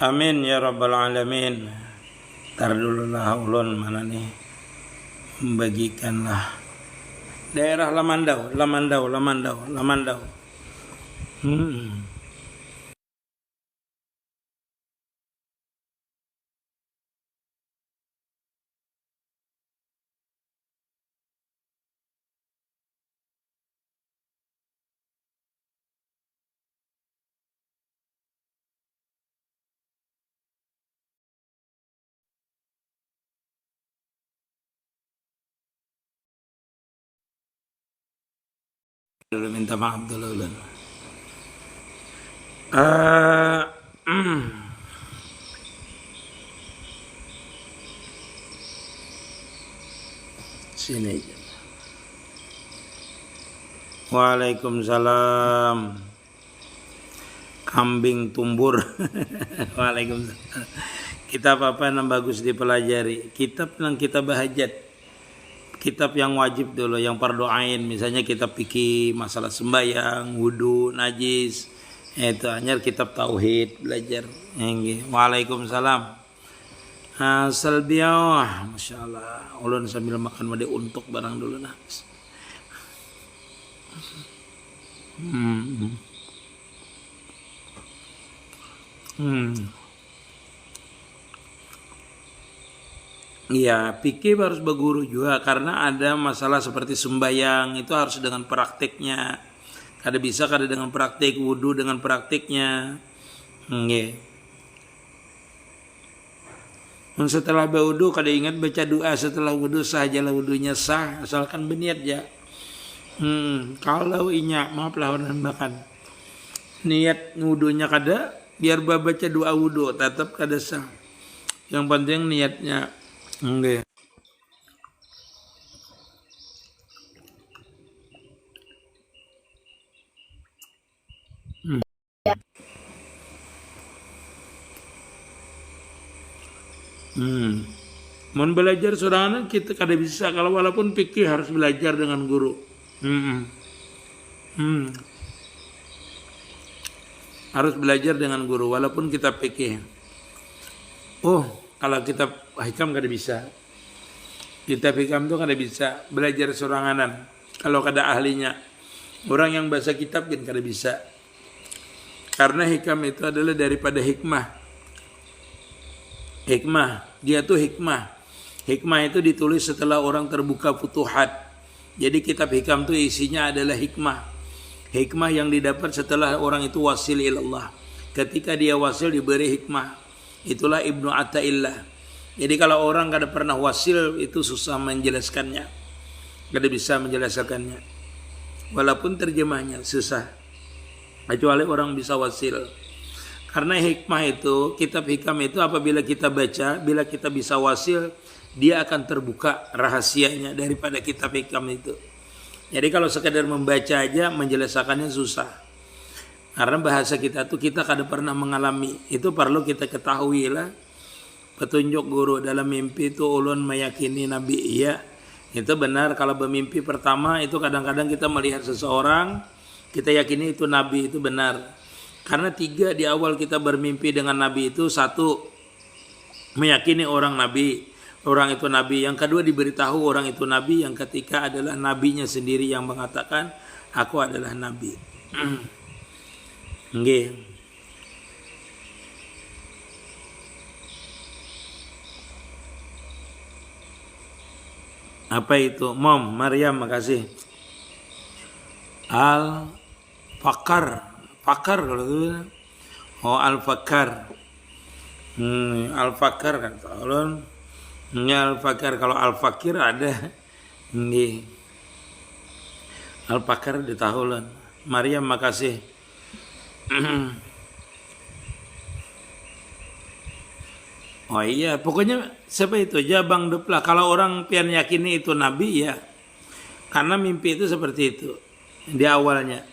Amin ya rabbal alamin. Tar dulu lah ulun mana nih membagikanlah daerah Lamandau. Dulu minta maaf dulu ulun. Sini. Waalaikumsalam. Kambing tumbur. Waalaikumsalam. Kitab apa yang bagus dipelajari? Kitab yang kita bahajat. Kitab yang wajib dulu, yang fardu ain, misalnya kitab fikih, masalah sembahyang, wudu, najis. Itu hanya kitab tauhid belajar. Waalaikumsalam. Salbiah, masya Allah. Ulun sambil makan made untuk barang dulu nah. Iya, fikih harus berguru juga karena ada masalah seperti sembahyang itu harus dengan praktiknya. Kada bisa kada dengan praktik, wudu dengan praktiknya. Nggih. Setelah berwudu kada ingat baca doa setelah wudu sajalah wudunya sah asalkan berniat ya. Kalau inya maaflah orang makan. Niat wudunya kada biar baca doa wudu tetap kada sah. Yang penting niatnya. Nggih. Mau belajar sorangan kita kada bisa kalau walaupun fikih harus belajar dengan guru. Harus belajar dengan guru walaupun kita fikih. Kalau kitab hikam kada bisa. Kitab hikam itu kada bisa belajar soranganan. Kalau kada ahlinya. Orang yang bahasa kitab kan kada bisa. Karena hikam itu adalah daripada hikmah. Dia tuh hikmah. Hikmah itu ditulis setelah orang terbuka futuhat. Jadi kitab hikam itu isinya adalah hikmah. Hikmah yang didapat setelah orang itu wasil ilallah. Ketika dia wasil diberi hikmah. Itulah Ibnu Athaillah. Jadi kalau orang kada pernah wasil itu susah menjelaskannya. Kada bisa menjelaskannya. Walaupun terjemahnya susah. Kecuali orang bisa wasil. Karena hikmah itu, kitab hikam itu apabila kita baca, bila kita bisa wasil, dia akan terbuka rahasianya daripada kitab hikam itu. Jadi kalau sekadar membaca aja menjelaskannya susah. Karena bahasa kita tuh kita kada pernah mengalami. Itu perlu kita ketahui lah. Petunjuk guru dalam mimpi itu ulun meyakini Nabi iya. Itu benar kalau bermimpi pertama itu kadang-kadang kita melihat seseorang. Kita yakini itu Nabi itu benar. Karena 3 di awal kita bermimpi dengan Nabi itu. 1 meyakini orang Nabi. Orang itu Nabi. Yang kedua diberitahu orang itu Nabi. Yang ketiga adalah Nabinya sendiri yang mengatakan aku adalah Nabi. Nggih. Apa itu? Mom, Maryam, makasih. Al-Fakar kalau itu. Al-Fakar. Al-Fakir kan ulun. Nya Al-Fakir, kalau Al-Fakir ada nggih. Al-Fakir di tahulan. Maryam makasih. Oh iya, pokoknya siapa itu Jabang Depla. Kalau orang pian yakini itu nabi ya, karena mimpi itu seperti itu di awalnya.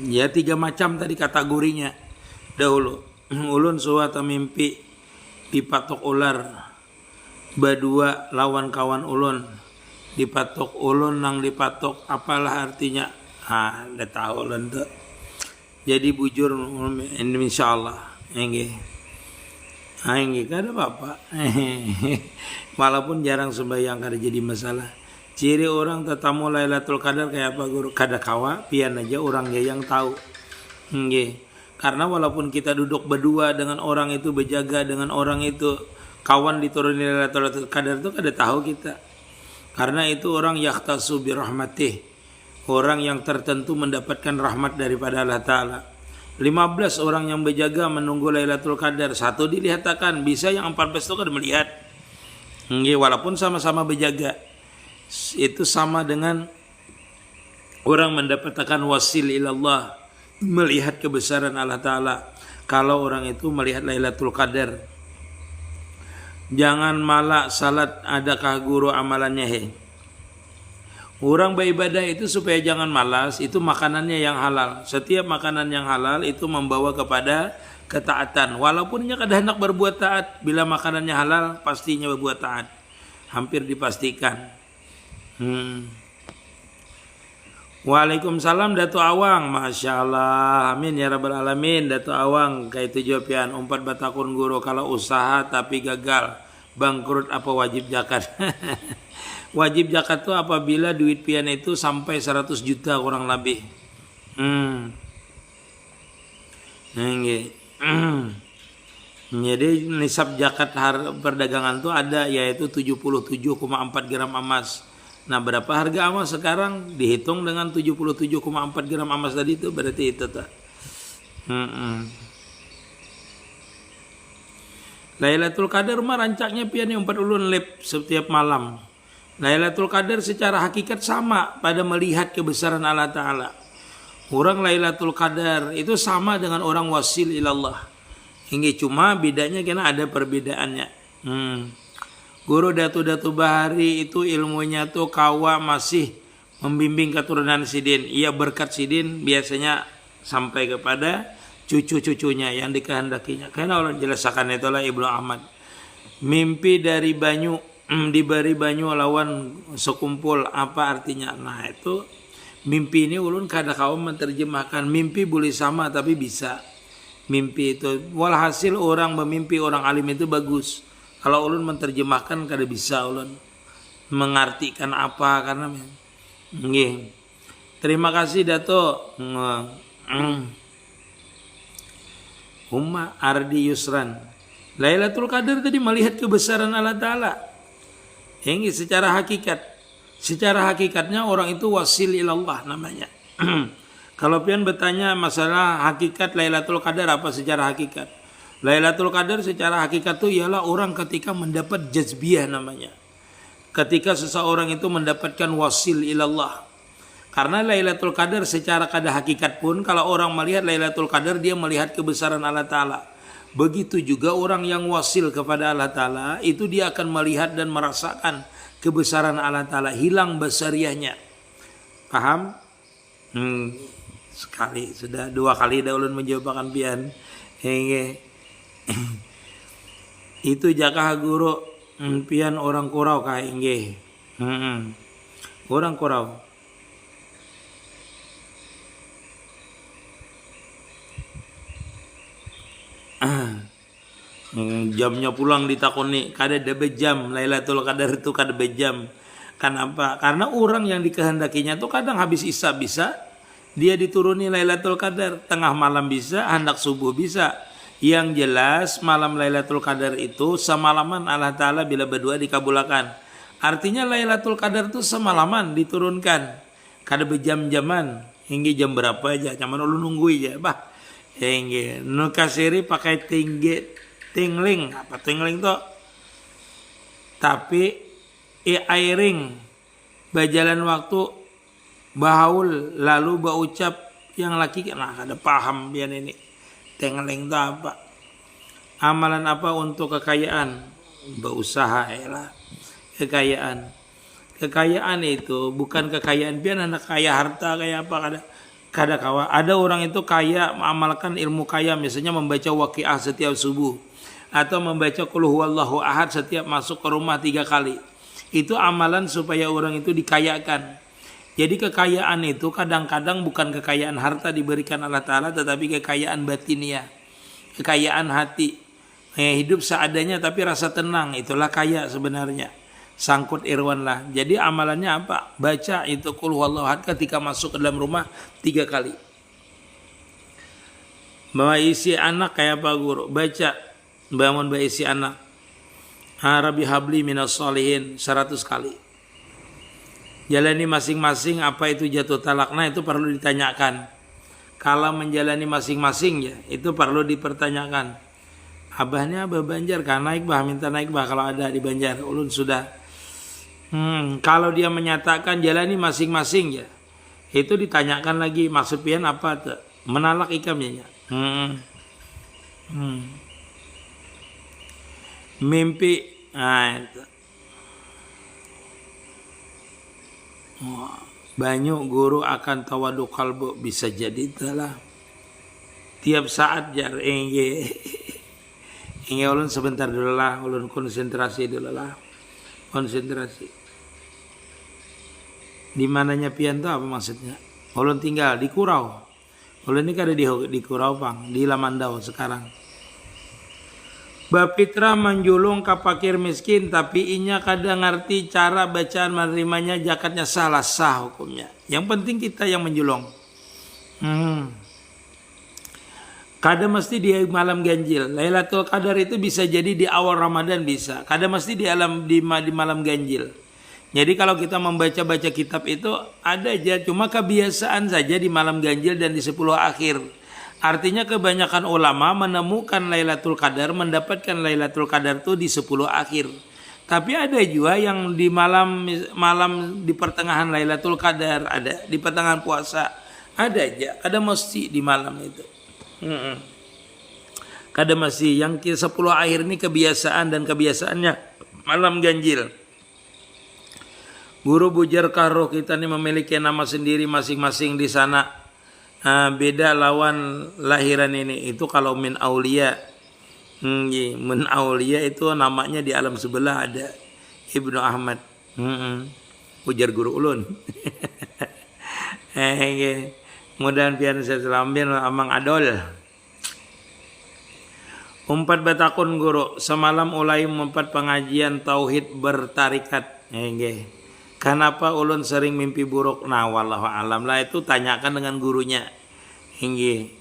Ya 3 macam tadi kategorinya dahulu. Ulun suatu mimpi dipatok ular, badua lawan kawan ulun, dipatok ulun nang dipatok apalah artinya. Udah tahu ulun tuh. Jadi bujur insyaallah nggih. Nggih kada apa-apa. Walaupun jarang sembahyang kada jadi masalah. Ciri orang tetamu Lailatul Qadar kayak apa guru? Kada kawa, pian aja orangnya yang tahu. Nggih. Karena walaupun kita duduk berdua dengan orang itu, berjaga dengan orang itu, kawan dituruni Lailatul Qadar itu kada tahu kita. Karena itu orang yahtasu bi rahmatih. Orang yang tertentu mendapatkan rahmat daripada Allah Ta'ala. 15 orang yang berjaga menunggu Lailatul Qadar. Satu dilihatkan, bisa yang 14 itu kan melihat. Walaupun sama-sama berjaga. Itu sama dengan orang mendapatkan wasil ilallah. Melihat kebesaran Allah Ta'ala. Kalau orang itu melihat Lailatul Qadar. Jangan malak salat adakah guru amalannya Orang beribadah itu supaya jangan malas, itu makanannya yang halal. Setiap makanan yang halal itu membawa kepada ketaatan. Walaupun dia kada hendak berbuat taat, bila makanannya halal pastinya berbuat taat. Hampir dipastikan. Waalaikumsalam Dato' Awang. Masya Allah. Amin ya Rabbal Alamin. Dato' Awang. Kayak itu jawaban. Umpat batakun guru. Kalau usaha tapi gagal, bangkrut apa wajib zakat? Wajib zakat itu apabila duit pian itu sampai 100 juta kurang lebih. Jadi nisab zakat perdagangan itu ada, yaitu 77,4 gram emas. Nah berapa harga emas sekarang dihitung dengan 77,4 gram emas tadi itu berarti itu tak. Lailatul Qadar mah rancaknya pian 4 ulun lep setiap malam. Lailatul Qadar secara hakikat sama pada melihat kebesaran Allah Ta'ala. Orang Lailatul Qadar itu sama dengan orang wasil ilallah. Hingga cuma bedanya kena ada perbedaannya. Guru Datu Bahari itu ilmunya tuh kawa masih membimbing keturunan Sidin. Ia berkat Sidin biasanya sampai kepada cucu-cucunya yang dikehendakinya. Karena Allah jelaskan itulah Ibnu Ahmad. Mimpi dari banyu, diberi banyu lawan sekumpul apa artinya? Nah itu mimpi ini ulun kada kaum menerjemahkan. Mimpi boleh sama tapi bisa. Mimpi itu walhasil orang memimpi orang alim itu bagus. Kalau ulun menerjemahkan kada bisa ulun mengartikan apa karena nggih. Terima kasih Dato. Umma Ardi Yusran. Lailatul Qadar tadi melihat kebesaran Allah Ta'ala. Ini secara hakikat. Secara hakikatnya orang itu wasil ilallah namanya. Kalau pian bertanya masalah hakikat Lailatul Qadar apa secara hakikat? Lailatul Qadar secara hakikat itu ialah orang ketika mendapat jazbiyah namanya. Ketika seseorang itu mendapatkan wasil ilallah. Karena Lailatul Qadar secara kada hakikat pun kalau orang melihat Lailatul Qadar dia melihat kebesaran Allah Ta'ala. Begitu juga orang yang wasil kepada Allah Ta'ala itu dia akan melihat dan merasakan kebesaran Allah Ta'ala. Hilang basariahnya. Paham? Sekali, sudah 2 kali dah ulun menjawabkan pian. Itu jakah guru pian orang Kurau kah inggih. Orang Kurau. Jamnya pulang ditakoni kada ada bejam Lailatul Qadar itu kada bejam. Kenapa? Karena orang yang dikehendakinya itu kadang habis isya bisa dia dituruni Lailatul Qadar, tengah malam bisa, hendak subuh bisa. Yang jelas malam Lailatul Qadar itu semalaman Allah Ta'ala bila berdua dikabulkan. Artinya Lailatul Qadar itu semalaman diturunkan. Kada bejam-jaman hingga jam berapa aja, cuman lu nunggu aja. Inggih, nu kasiri pakai tingling. Apa tingling tuh? Tapi airing berjalan waktu bahaul lalu berucap yang laki nah ada paham biar ini tingling itu apa? Amalan apa untuk kekayaan? Berusaha lah. Kekayaan itu bukan kekayaan biar anak kaya harta kayak apa ada orang itu kaya mengamalkan ilmu kaya misalnya membaca waqiah setiap subuh atau membaca qul huwallahu ahad setiap masuk ke rumah 3 kali. Itu amalan supaya orang itu dikayakan. Jadi kekayaan itu kadang-kadang bukan kekayaan harta diberikan Allah Ta'ala tetapi kekayaan batiniah, kekayaan hati. Hidup seadanya tapi rasa tenang, itulah kaya sebenarnya. Sangkut irwan lah. Jadi amalannya apa? Baca itu qul huwallahu ahad ketika masuk ke dalam rumah 3 kali. Bawa isi anak kayak apa guru? Baca bangun isi anak. Rabbi habli minas solihin 100 kali. Jalani masing-masing apa itu jatuh talakna itu perlu ditanyakan. Kalau menjalani masing-masing ya itu perlu dipertanyakan. Abahnya abah Banjar kan naik bah minta naik bah kalau ada di Banjar ulun sudah. Kalau dia menyatakan jalani masing-masing ya itu ditanyakan lagi maksud pian apa tuh menalak ikamnya. Mimpi itu. Banyak guru akan tawadu kalbu bisa jadi itulah tiap saat jar ingin ulun sebentar dulu lah ulun konsentrasi dulu lah konsentrasi di mananya pian tuh apa maksudnya ulun tinggal di Kurau ulun ini kan ada di Kurau Pang di Lamandau sekarang Bapitra menjulung ke fakir miskin tapi inya kadang ngerti cara bacaan menerimanya zakatnya salah sah hukumnya. Yang penting kita yang menjulung. Kadang mesti di malam ganjil. Lailatul Qadar itu bisa jadi di awal Ramadan bisa. Kadang mesti di malam ganjil. Jadi kalau kita membaca-baca kitab itu ada aja cuma kebiasaan saja di malam ganjil dan di 10 akhir. Artinya kebanyakan ulama menemukan Lailatul Qadar, mendapatkan Lailatul Qadar itu di 10 akhir. Tapi ada juga yang di malam di pertengahan Lailatul Qadar, ada di pertengahan puasa, ada aja. Ada mesti di malam itu. Kadang masih yang 10 akhir ini kebiasaan dan kebiasaannya malam ganjil. Guru Bujar Karo kita ini memiliki nama sendiri masing-masing di sana. Beda lawan lahiran ini itu kalau min aulia min aulia itu namanya di alam sebelah ada Ibnu Ahmad ujar guru ulun mudahan pian saya selambin amang adol umpat batakun guru semalam ulai mempat pengajian tauhid bertarikat kenapa ulun sering mimpi buruk? Nah, wallahu alam lah itu tanyakan dengan gurunya. Nggih.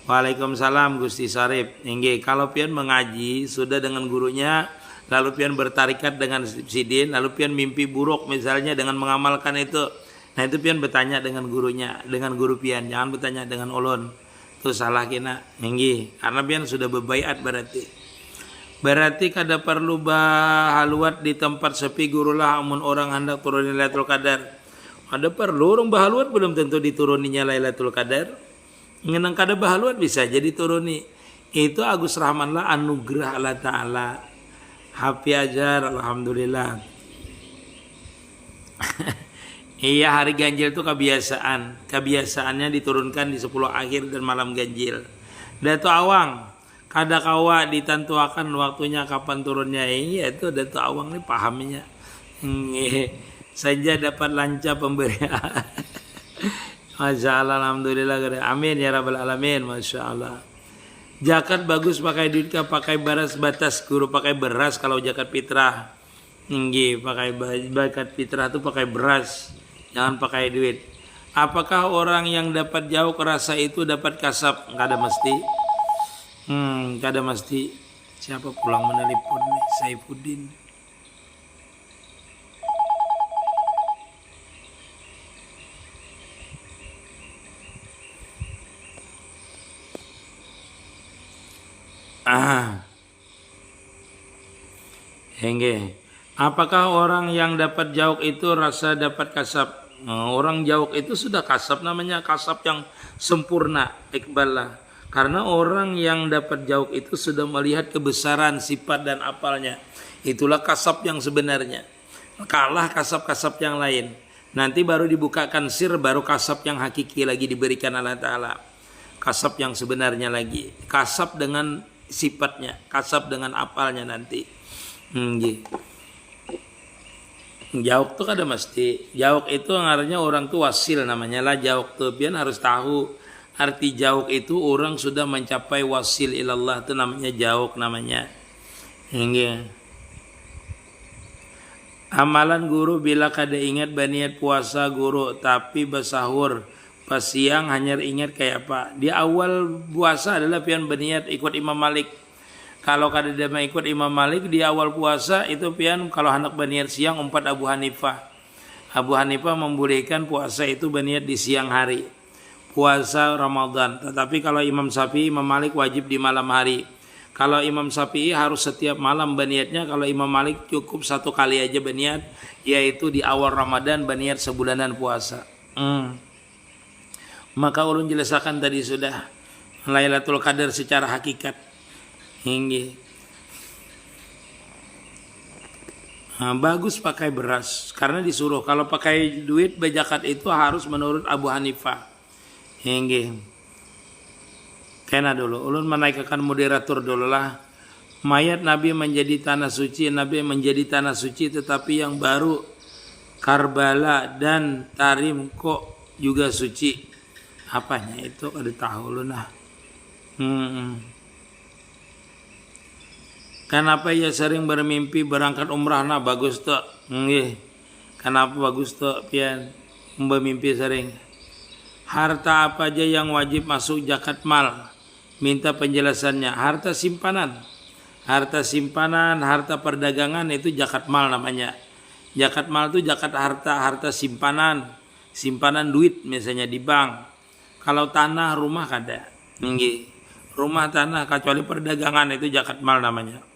Waalaikumsalam Gusti Sarip. Nggih, kalau pian mengaji sudah dengan gurunya, lalu pian bertarikat dengan sidin, lalu pian mimpi buruk misalnya dengan mengamalkan itu. Nah, itu pian bertanya dengan gurunya, dengan guru pian, jangan bertanya dengan ulun. Itu salah kina. Nggih, karena pian sudah berbaiat Berarti kada perlu bahaluat di tempat sepi gurulah amun orang hendak turunin Lailatul Qadar. Ada perlu orang bahaluat belum tentu dituruninya Lailatul Qadar. Ngenang kada bahaluat bisa jadi turuni. Itu Agus Rahman lah anugerah Allah Ta'ala. Happy ajar alhamdulillah. Iya hari ganjil itu kebiasaan. Kebiasaannya diturunkan di 10 akhir dan malam ganjil. Datu Awang. Kada kawa ditentuakan waktunya kapan turunnya ini itu Datuk Awang ini pahamnya saja dapat lancar pemberian Masya Allah alhamdulillah amin ya rabbal alamin Masya Allah zakat bagus pakai duit pakai beras batas guru pakai beras kalau zakat fitrah pakai zakat fitrah itu pakai beras jangan pakai duit apakah orang yang dapat jauh kerasa itu dapat kasab nggak ada mesti kada mesti siapa pulang menelpon nih Saifuddin. Hengge. Apakah orang yang dapat jauk itu rasa dapat kasab? Orang jauk itu sudah kasab, namanya kasab yang sempurna, ikballah. Karena orang yang dapat jauk itu sudah melihat kebesaran sifat dan apalnya. Itulah kasab yang sebenarnya. Kalah kasab-kasab yang lain. Nanti baru dibukakan sir, baru kasab yang hakiki lagi diberikan Allah Ta'ala. Kasab yang sebenarnya lagi. Kasab dengan sifatnya, kasab dengan apalnya nanti. Jauk tuh kada mesti. Jauk itu artinya orang tuh wasil namanya lah jauk tuh. Pian harus tahu arti jauk itu orang sudah mencapai wasil ilallah itu namanya jauk namanya. Amalan guru bila kada ingat baniat puasa guru tapi bersahur pas siang hanya ingat kayak apa. Di awal puasa adalah pian baniat ikut Imam Malik. Kalau kada dia ikut Imam Malik di awal puasa itu pian kalau hendak baniat siang umpat Abu Hanifah. Abu Hanifah membolehkan puasa itu baniat di siang hari. Puasa Ramadan. Tetapi kalau Imam Syafi'i, Imam Malik wajib di malam hari. Kalau Imam Syafi'i harus setiap malam baniatnya. Kalau Imam Malik cukup satu kali aja baniat, yaitu di awal Ramadan baniat sebulanan puasa. Maka ulun jelaskan tadi sudah Lailatul Qadar secara hakikat. Bagus pakai beras karena disuruh. Kalau pakai duit bejakat itu harus menurut Abu Hanifah. Kena dulu ulun menaikkan moderator dulu lah. Mayat Nabi menjadi tanah suci, Nabi menjadi tanah suci, tetapi yang baru Karbala dan Tarim kok juga suci. Apanya itu kada tahu ulun lah. Kenapa ia sering bermimpi berangkat umrah? Nah bagus tuh. Kenapa bagus tuh pian bermimpi sering. Harta apa aja yang wajib masuk zakat mal? Minta penjelasannya. Harta simpanan, harta perdagangan itu zakat mal namanya. Zakat mal itu zakat harta simpanan, simpanan duit misalnya di bank. Kalau tanah rumah kada. Rumah tanah kecuali perdagangan itu zakat mal namanya.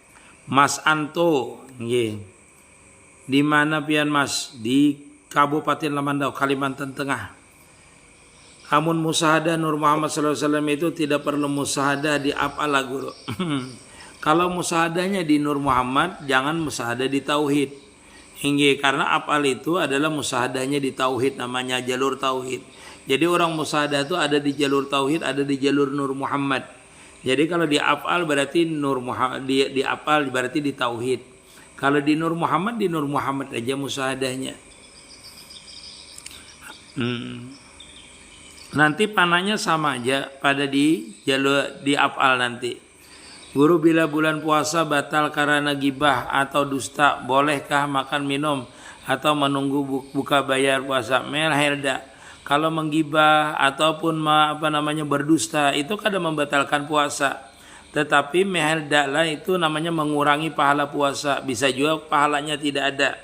Mas Anto, di mana pian Mas? Di Kabupaten Lamandau, Kalimantan Tengah. Amun musahadah Nur Muhammad SAW itu tidak perlu musahadah di apalah guru. Kalau musahadahnya di Nur Muhammad, jangan musahadah di Tauhid. Karena apal itu adalah musahadahnya di Tauhid, namanya jalur Tauhid. Jadi orang musahadah itu ada di jalur Tauhid, ada di jalur Nur Muhammad. Jadi kalau di afal berarti Nur Muhammad, di afal berarti di Tauhid. Kalau di Nur Muhammad aja musahadahnya. Nanti panahnya sama aja pada di jalur di afal nanti. Guru bila bulan puasa batal karena gibah atau dusta, bolehkah makan minum atau menunggu buka bayar puasa? Melhelda. Kalau menggibah ataupun berdusta itu kadang membatalkan puasa. Tetapi meheldalah itu namanya mengurangi pahala puasa. Bisa juga pahalanya tidak ada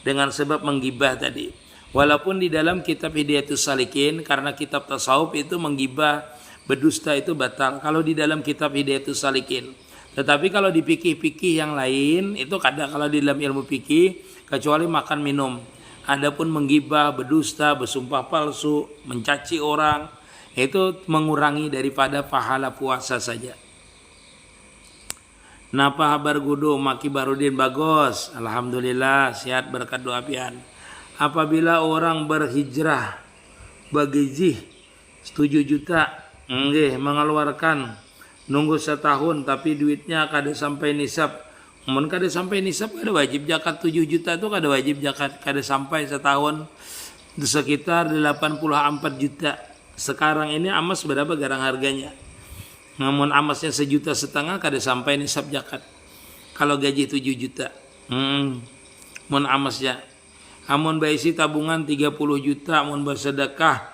dengan sebab menggibah tadi. Walaupun di dalam kitab Hidayatus Salikin, karena kitab tasawuf itu menggibah berdusta itu batal. Kalau di dalam kitab Hidayatus Salikin. Tetapi kalau di fikih-fikih yang lain itu kadang kalau di dalam ilmu fikih kecuali makan minum. Adapun menggibah, berdusta, bersumpah palsu, mencaci orang, itu mengurangi daripada pahala puasa saja. Napa kabar gudu Maki Barudin? Bagus, alhamdulillah sehat berkat doa pian. Apabila orang berhijrah bagijih 7 juta, mengeluarkan nunggu setahun tapi duitnya kada sampai nisab. Mun kada sampai nisab kada wajib zakat 7 juta itu kada wajib zakat, kada sampai setahun sekitar 84 juta. Sekarang ini emas berapa garang harganya? Namun emasnya 1,5 juta kada sampai nisab zakat. Kalau gaji 7 juta. Mun emasnya. Amun baisi tabungan 30 juta, mun bersedekah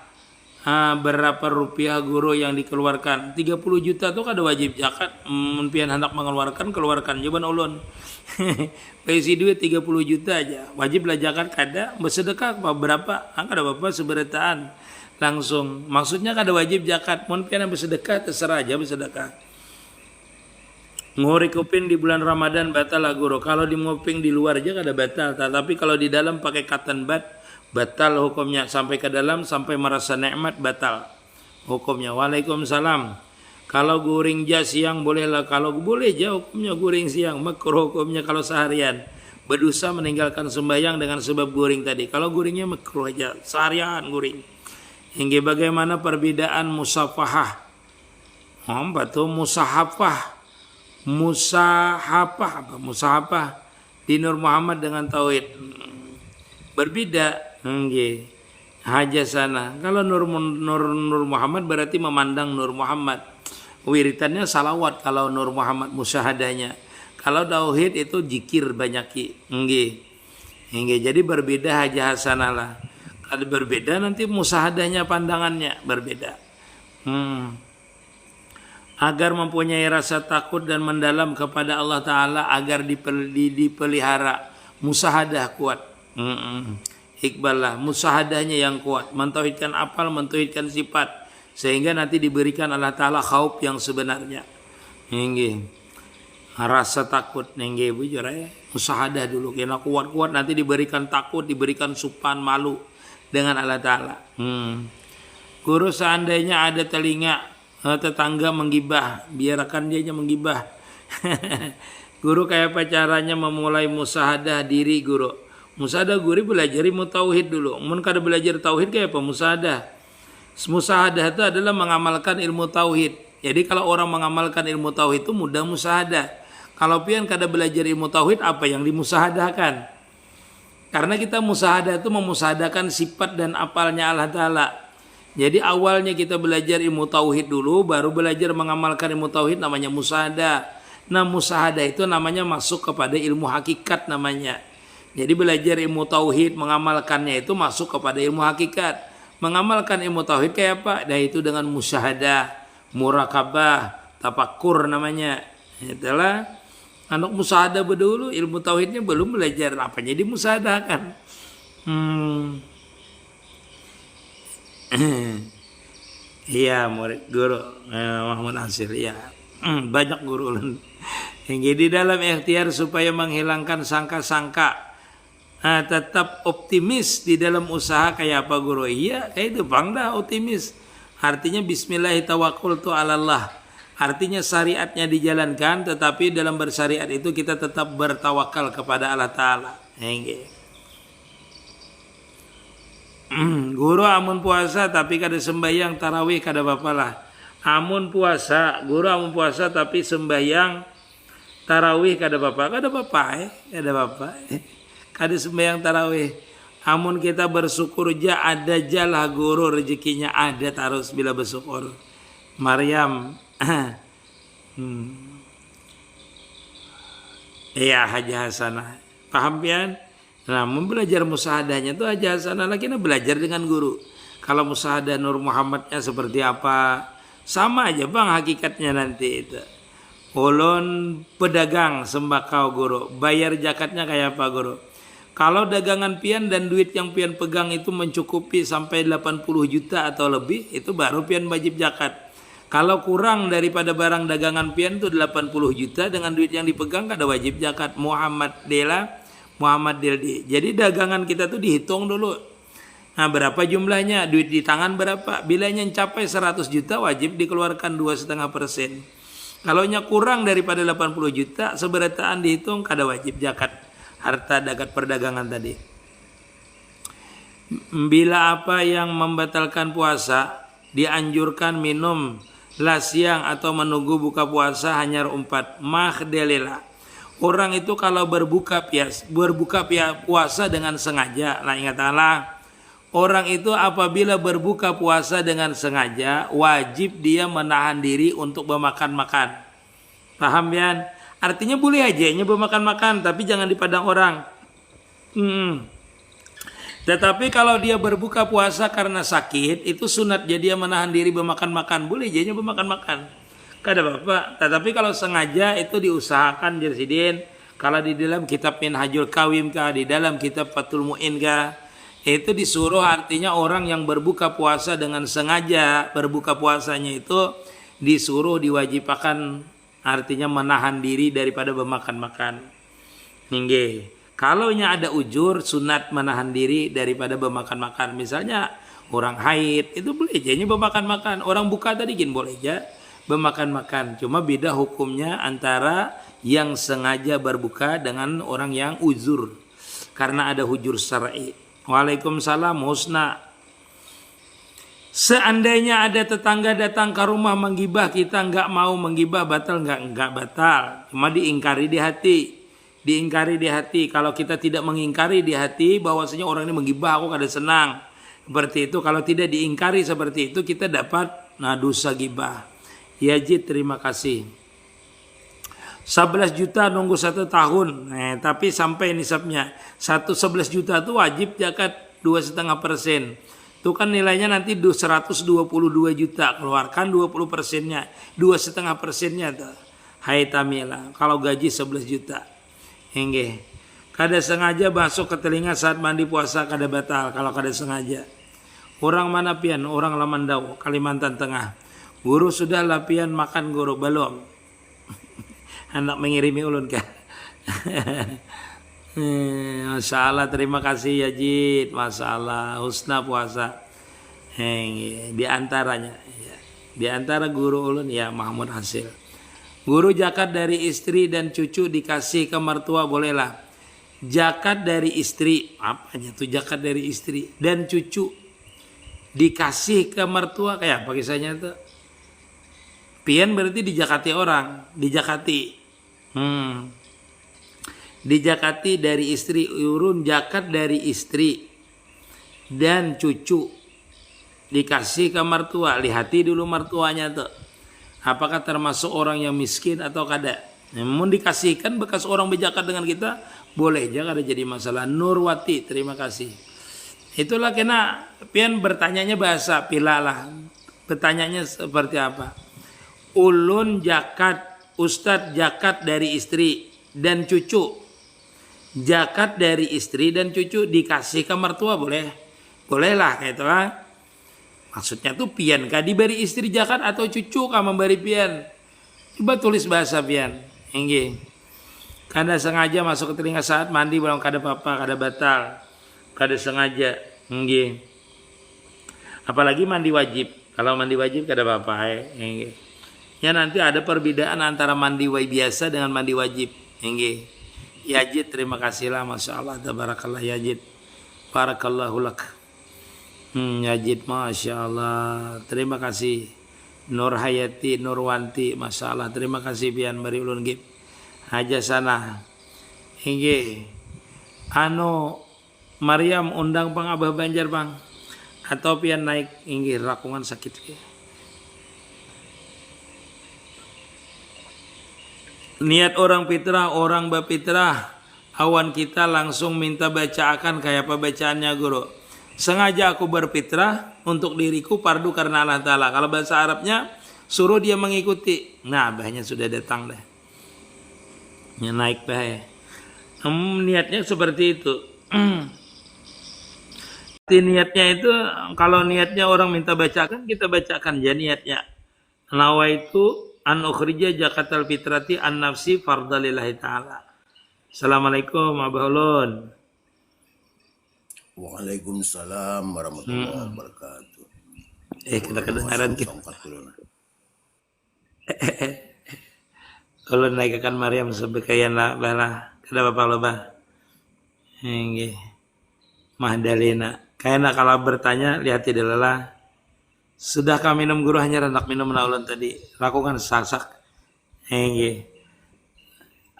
berapa rupiah guru yang dikeluarkan? 30 juta tuh kada wajib zakat. Pian hendak mengeluarkan, keluarkan jawaban ulun. Isi duit 30 juta aja, wajiblah zakat kada. Bersedekah berapa? Kada apa-apa seberataan. Langsung. Maksudnya kada wajib zakat. Mun pian bersedekah terserah aja bersedekah. Ngori kuping di bulan Ramadan batal lah guru. Kalau di nguping di luar aja kada batal. Tapi kalau di dalam pakai cotton bud batal hukumnya. Sampai ke dalam sampai merasa nikmat batal hukumnya. Waalaikumsalam. Kalau guring ja siang boleh lah. Kalau boleh ja hukumnya guring siang. Makruh hukumnya kalau seharian. Berdosa meninggalkan sembahyang dengan sebab guring tadi. Kalau guringnya makruh aja. Seharian guring. Hingga bagaimana perbedaan musafahah? Apa tuh musahafah? Musahafah di Nur Muhammad dengan tauhid berbeda. Nggih. Haja sana. Kalau Nur Muhammad berarti memandang Nur Muhammad. Wiritannya salawat kalau Nur Muhammad musyahadahnya. Kalau tauhid itu zikir banyak. Nggih. Nggih. Jadi berbeda haja hasanah lah. Kalau berbeda nanti musyahadahnya pandangannya berbeda. Agar mempunyai rasa takut dan mendalam kepada Allah Ta'ala agar dipelihara musahadah kuat. Iqbal lah, musahadahnya yang kuat, mentauhidkan apal, mentauhidkan sifat, sehingga nanti diberikan Allah Ta'ala khauf yang sebenarnya. Ini rasa takut, ini bujur ya, musahadah dulu, kena kuat-kuat nanti diberikan takut, diberikan supan malu dengan Allah Ta'ala. Guru seandainya ada telinga tetangga menggibah, biarkan dia menggibah. Guru kayak apa caranya memulai musahadah diri guru? Musahadah guru belajar ilmu tauhid dulu. Mun kada belajar tauhid kayak apa musahadah? Musahadah itu adalah mengamalkan ilmu tauhid. Jadi kalau orang mengamalkan ilmu tauhid itu mudah musahadah. Kalau pian kada belajar ilmu tauhid apa yang dimusahadahkan? Karena kita musahadah itu memusahadahkan sifat dan apalnya Allah Ta'ala. Jadi awalnya kita belajar ilmu tauhid dulu, baru belajar mengamalkan ilmu tauhid namanya musahadah. Nah musahadah itu namanya masuk kepada ilmu hakikat namanya. Jadi belajar ilmu tauhid, mengamalkannya itu masuk kepada ilmu hakikat. Mengamalkan ilmu tauhid kayak apa? Nah itu dengan musyahadah, murakabah, tafakur namanya. Itulah anak musyahadah dulu, ilmu tauhidnya belum belajar apa jadi musyahadah kan. Iya murid guru Muhammad Nasir ya. Banyak guru jadi dalam ikhtiar supaya menghilangkan sangka-sangka tetap optimis di dalam usaha kayak apa guru? Iya kayak itu bang dah optimis. Artinya bismillahirrahmanirrahim. Artinya syariatnya dijalankan, tetapi dalam bersyariat itu kita tetap bertawakal kepada Allah Ta'ala. Guru amun puasa tapi kada sembahyang tarawih kada apa lah. Amun puasa, guru amun puasa tapi sembahyang tarawih kada apa, kada apa. Kada sembahyang tarawih. Amun kita bersyukur ja ada jalah guru rezekinya ada terus bila bersyukur. Maryam. Iya haja hasanah. Paham pian? Nah, belajar musahadahnya itu aja sana lagi belajar dengan guru. Kalau musahadah Nur Muhammadnya seperti apa, sama aja bang hakikatnya nanti itu. Ulun pedagang sembakau guru, bayar zakatnya kayak apa guru? Kalau dagangan pian dan duit yang pian pegang itu mencukupi sampai 80 juta atau lebih, itu baru pian wajib zakat. Kalau kurang daripada barang dagangan pian itu 80 juta dengan duit yang dipegang kada wajib zakat. Muhammad Dildi. Jadi dagangan kita tuh dihitung dulu. Nah berapa jumlahnya, duit di tangan berapa. Bilanya mencapai 100 juta wajib dikeluarkan 2,5%. Kalau kurang daripada 80 juta seberataan dihitung kada wajib zakat harta dagat perdagangan tadi. Bila apa yang membatalkan puasa dianjurkan minum lah siang atau menunggu buka puasa hanya 4 mahdalillah. Orang itu kalau berbuka puasa dengan sengaja, nah ingatlah, orang itu apabila berbuka puasa dengan sengaja, wajib dia menahan diri untuk bermakan-makan. Paham ya? Artinya boleh aja bermakan-makan, tapi jangan di padang orang. Tetapi kalau dia berbuka puasa karena sakit, itu sunat jadi dia menahan diri bermakan-makan. Boleh aja bermakan-makan. Kada apa-apa, tetapi kalau sengaja itu diusahakan dirsidin. Kalau di dalam kitab Minhajul Qawim kah, di dalam kitab Fathul Mu'in kah, itu disuruh artinya orang yang berbuka puasa dengan sengaja berbuka puasanya itu disuruh diwajibkan artinya menahan diri daripada bermakan-makan. Nggih. Kalau nya ada ujur, sunat menahan diri daripada bermakan-makan. Misalnya orang haid itu boleh aja bermakan-makan. Orang buka tadi gin boleh aja bermakan-makan. Cuma beda hukumnya antara yang sengaja berbuka dengan orang yang uzur. Karena ada hujur syar'i. Waalaikumsalam husna. Seandainya ada tetangga datang ke rumah menggibah, kita nggak mau menggibah, batal nggak batal. Cuma diingkari di hati. Diingkari di hati. Kalau kita tidak mengingkari di hati bahwasanya orang ini menggibah, aku kada senang. Seperti itu. Kalau tidak diingkari seperti itu, kita dapat dosa gibah. Ya Jid, terima kasih. 11 juta nunggu 1 tahun. Tapi sampai nisabnya 11 juta itu wajib zakat 2,5%. Itu kan nilainya nanti 122 juta. Keluarkan 20%-nya. 2,5%-nya tuh. Hai Tamila. Kalau gaji 11 juta. Nggih. Kada sengaja masuk ke telinga saat mandi puasa kada batal kalau kada sengaja. Orang mana pian? Orang Lamandau, Kalimantan Tengah. Guru sudah lapian makan guru belum? Anak mengirimi ulun kah? Masya Allah, terima kasih ya Jid. Masya Allah, husna puasa. Di antaranya, ya. Di antara guru ulun ya Mahmud Hasil. Guru zakat dari istri dan cucu dikasih ke mertua bolehlah. Zakat dari istri, apanya tuh zakat dari istri dan cucu dikasih ke mertua kayak apa kisahnya tuh? Pian berarti dijakati orang, dijakati. Dijakati dari istri, urun zakat dari istri dan cucu dikasih ke mertua. Lihati dulu mertuanya tuh. Apakah termasuk orang yang miskin atau kada? Namun dikasihkan bekas orang berzakat dengan kita, boleh aja kada jadi masalah. Nurwati, terima kasih. Itulah kena pian bertanyanya bahasa pilalah. Bertanyanya seperti apa? Ulun zakat, Ustadz zakat dari istri dan cucu. Zakat dari istri dan cucu dikasih ke mertua boleh? Bolehlah kayak itu lah. Maksudnya tuh pian kah diberi istri zakat atau cucu kah memberi pian? Coba tulis bahasa pian. Nggih. Kada sengaja masuk ke telinga saat mandi belum kada apa-apa, kada batal. Kada sengaja. Nggih. Apalagi mandi wajib. Kalau mandi wajib kada apa-apa. Nggih. Ya nanti ada perbedaan antara mandi biasa dengan mandi wajib. Nggih. Yajid, terima kasihlah, masya Allah, tabarakallah Yajid. Barakallahu lak. Yajid, masya Allah, terima kasih. Nur Hayati, Nurwanti, masya Allah, terima kasih pian beri ulun gip. Aja sana. Hingga Maryam undang pang Abah Banjar bang. Atau pian naik hingga rakungan sakit ke. Niat orang fitrah, orang bapitrah, awan kita langsung minta bacakan kayak apa bacaannya guru. Sengaja aku berfitrah untuk diriku fardu karena Allah Ta'ala. Kalau bahasa Arabnya suruh dia mengikuti. Nah bahnya sudah datang dah. Ya, naik bah. Niatnya seperti itu. Niatnya itu kalau niatnya orang minta bacakan kita bacakan ya niatnya. Nawaitu an ukhrija zakatal fitrati an nafsi fardalillahi ta'ala. Assalamualaikum Abah Ulun. Waalaikumsalam warahmatullahi wabarakatuh. Kita kedengaran kita. Kalau naikkan Maryam sebekayan lah bala. Kada apa lo bah. Nggih. Mahdalena. Kayaknya kalau bertanya lihat tidak lelah. Sudahkah minum guru hanya hendak minum naulun tadi. Lakukan sasak. Nggih.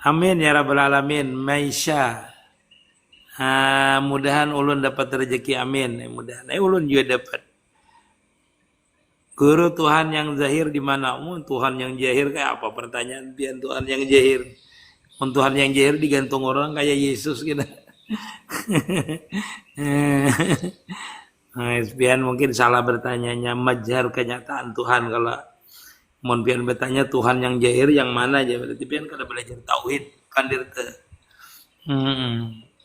Amin ya rabbal alamin. Maisha. Mudahan ulun dapat rezeki amin. Mudahan ulun juga dapat. Guru Tuhan yang zahir di mana? Tuhan yang zahir kayak apa pertanyaan pian Tuhan yang zahir? Tuhan yang zahir digantung orang kayak Yesus gitu. Pian mungkin salah bertanyanya majhar kenyataan Tuhan kalau mau pian bertanya Tuhan yang zahir yang mana aja berarti pian kada belajar tauhid kandir te.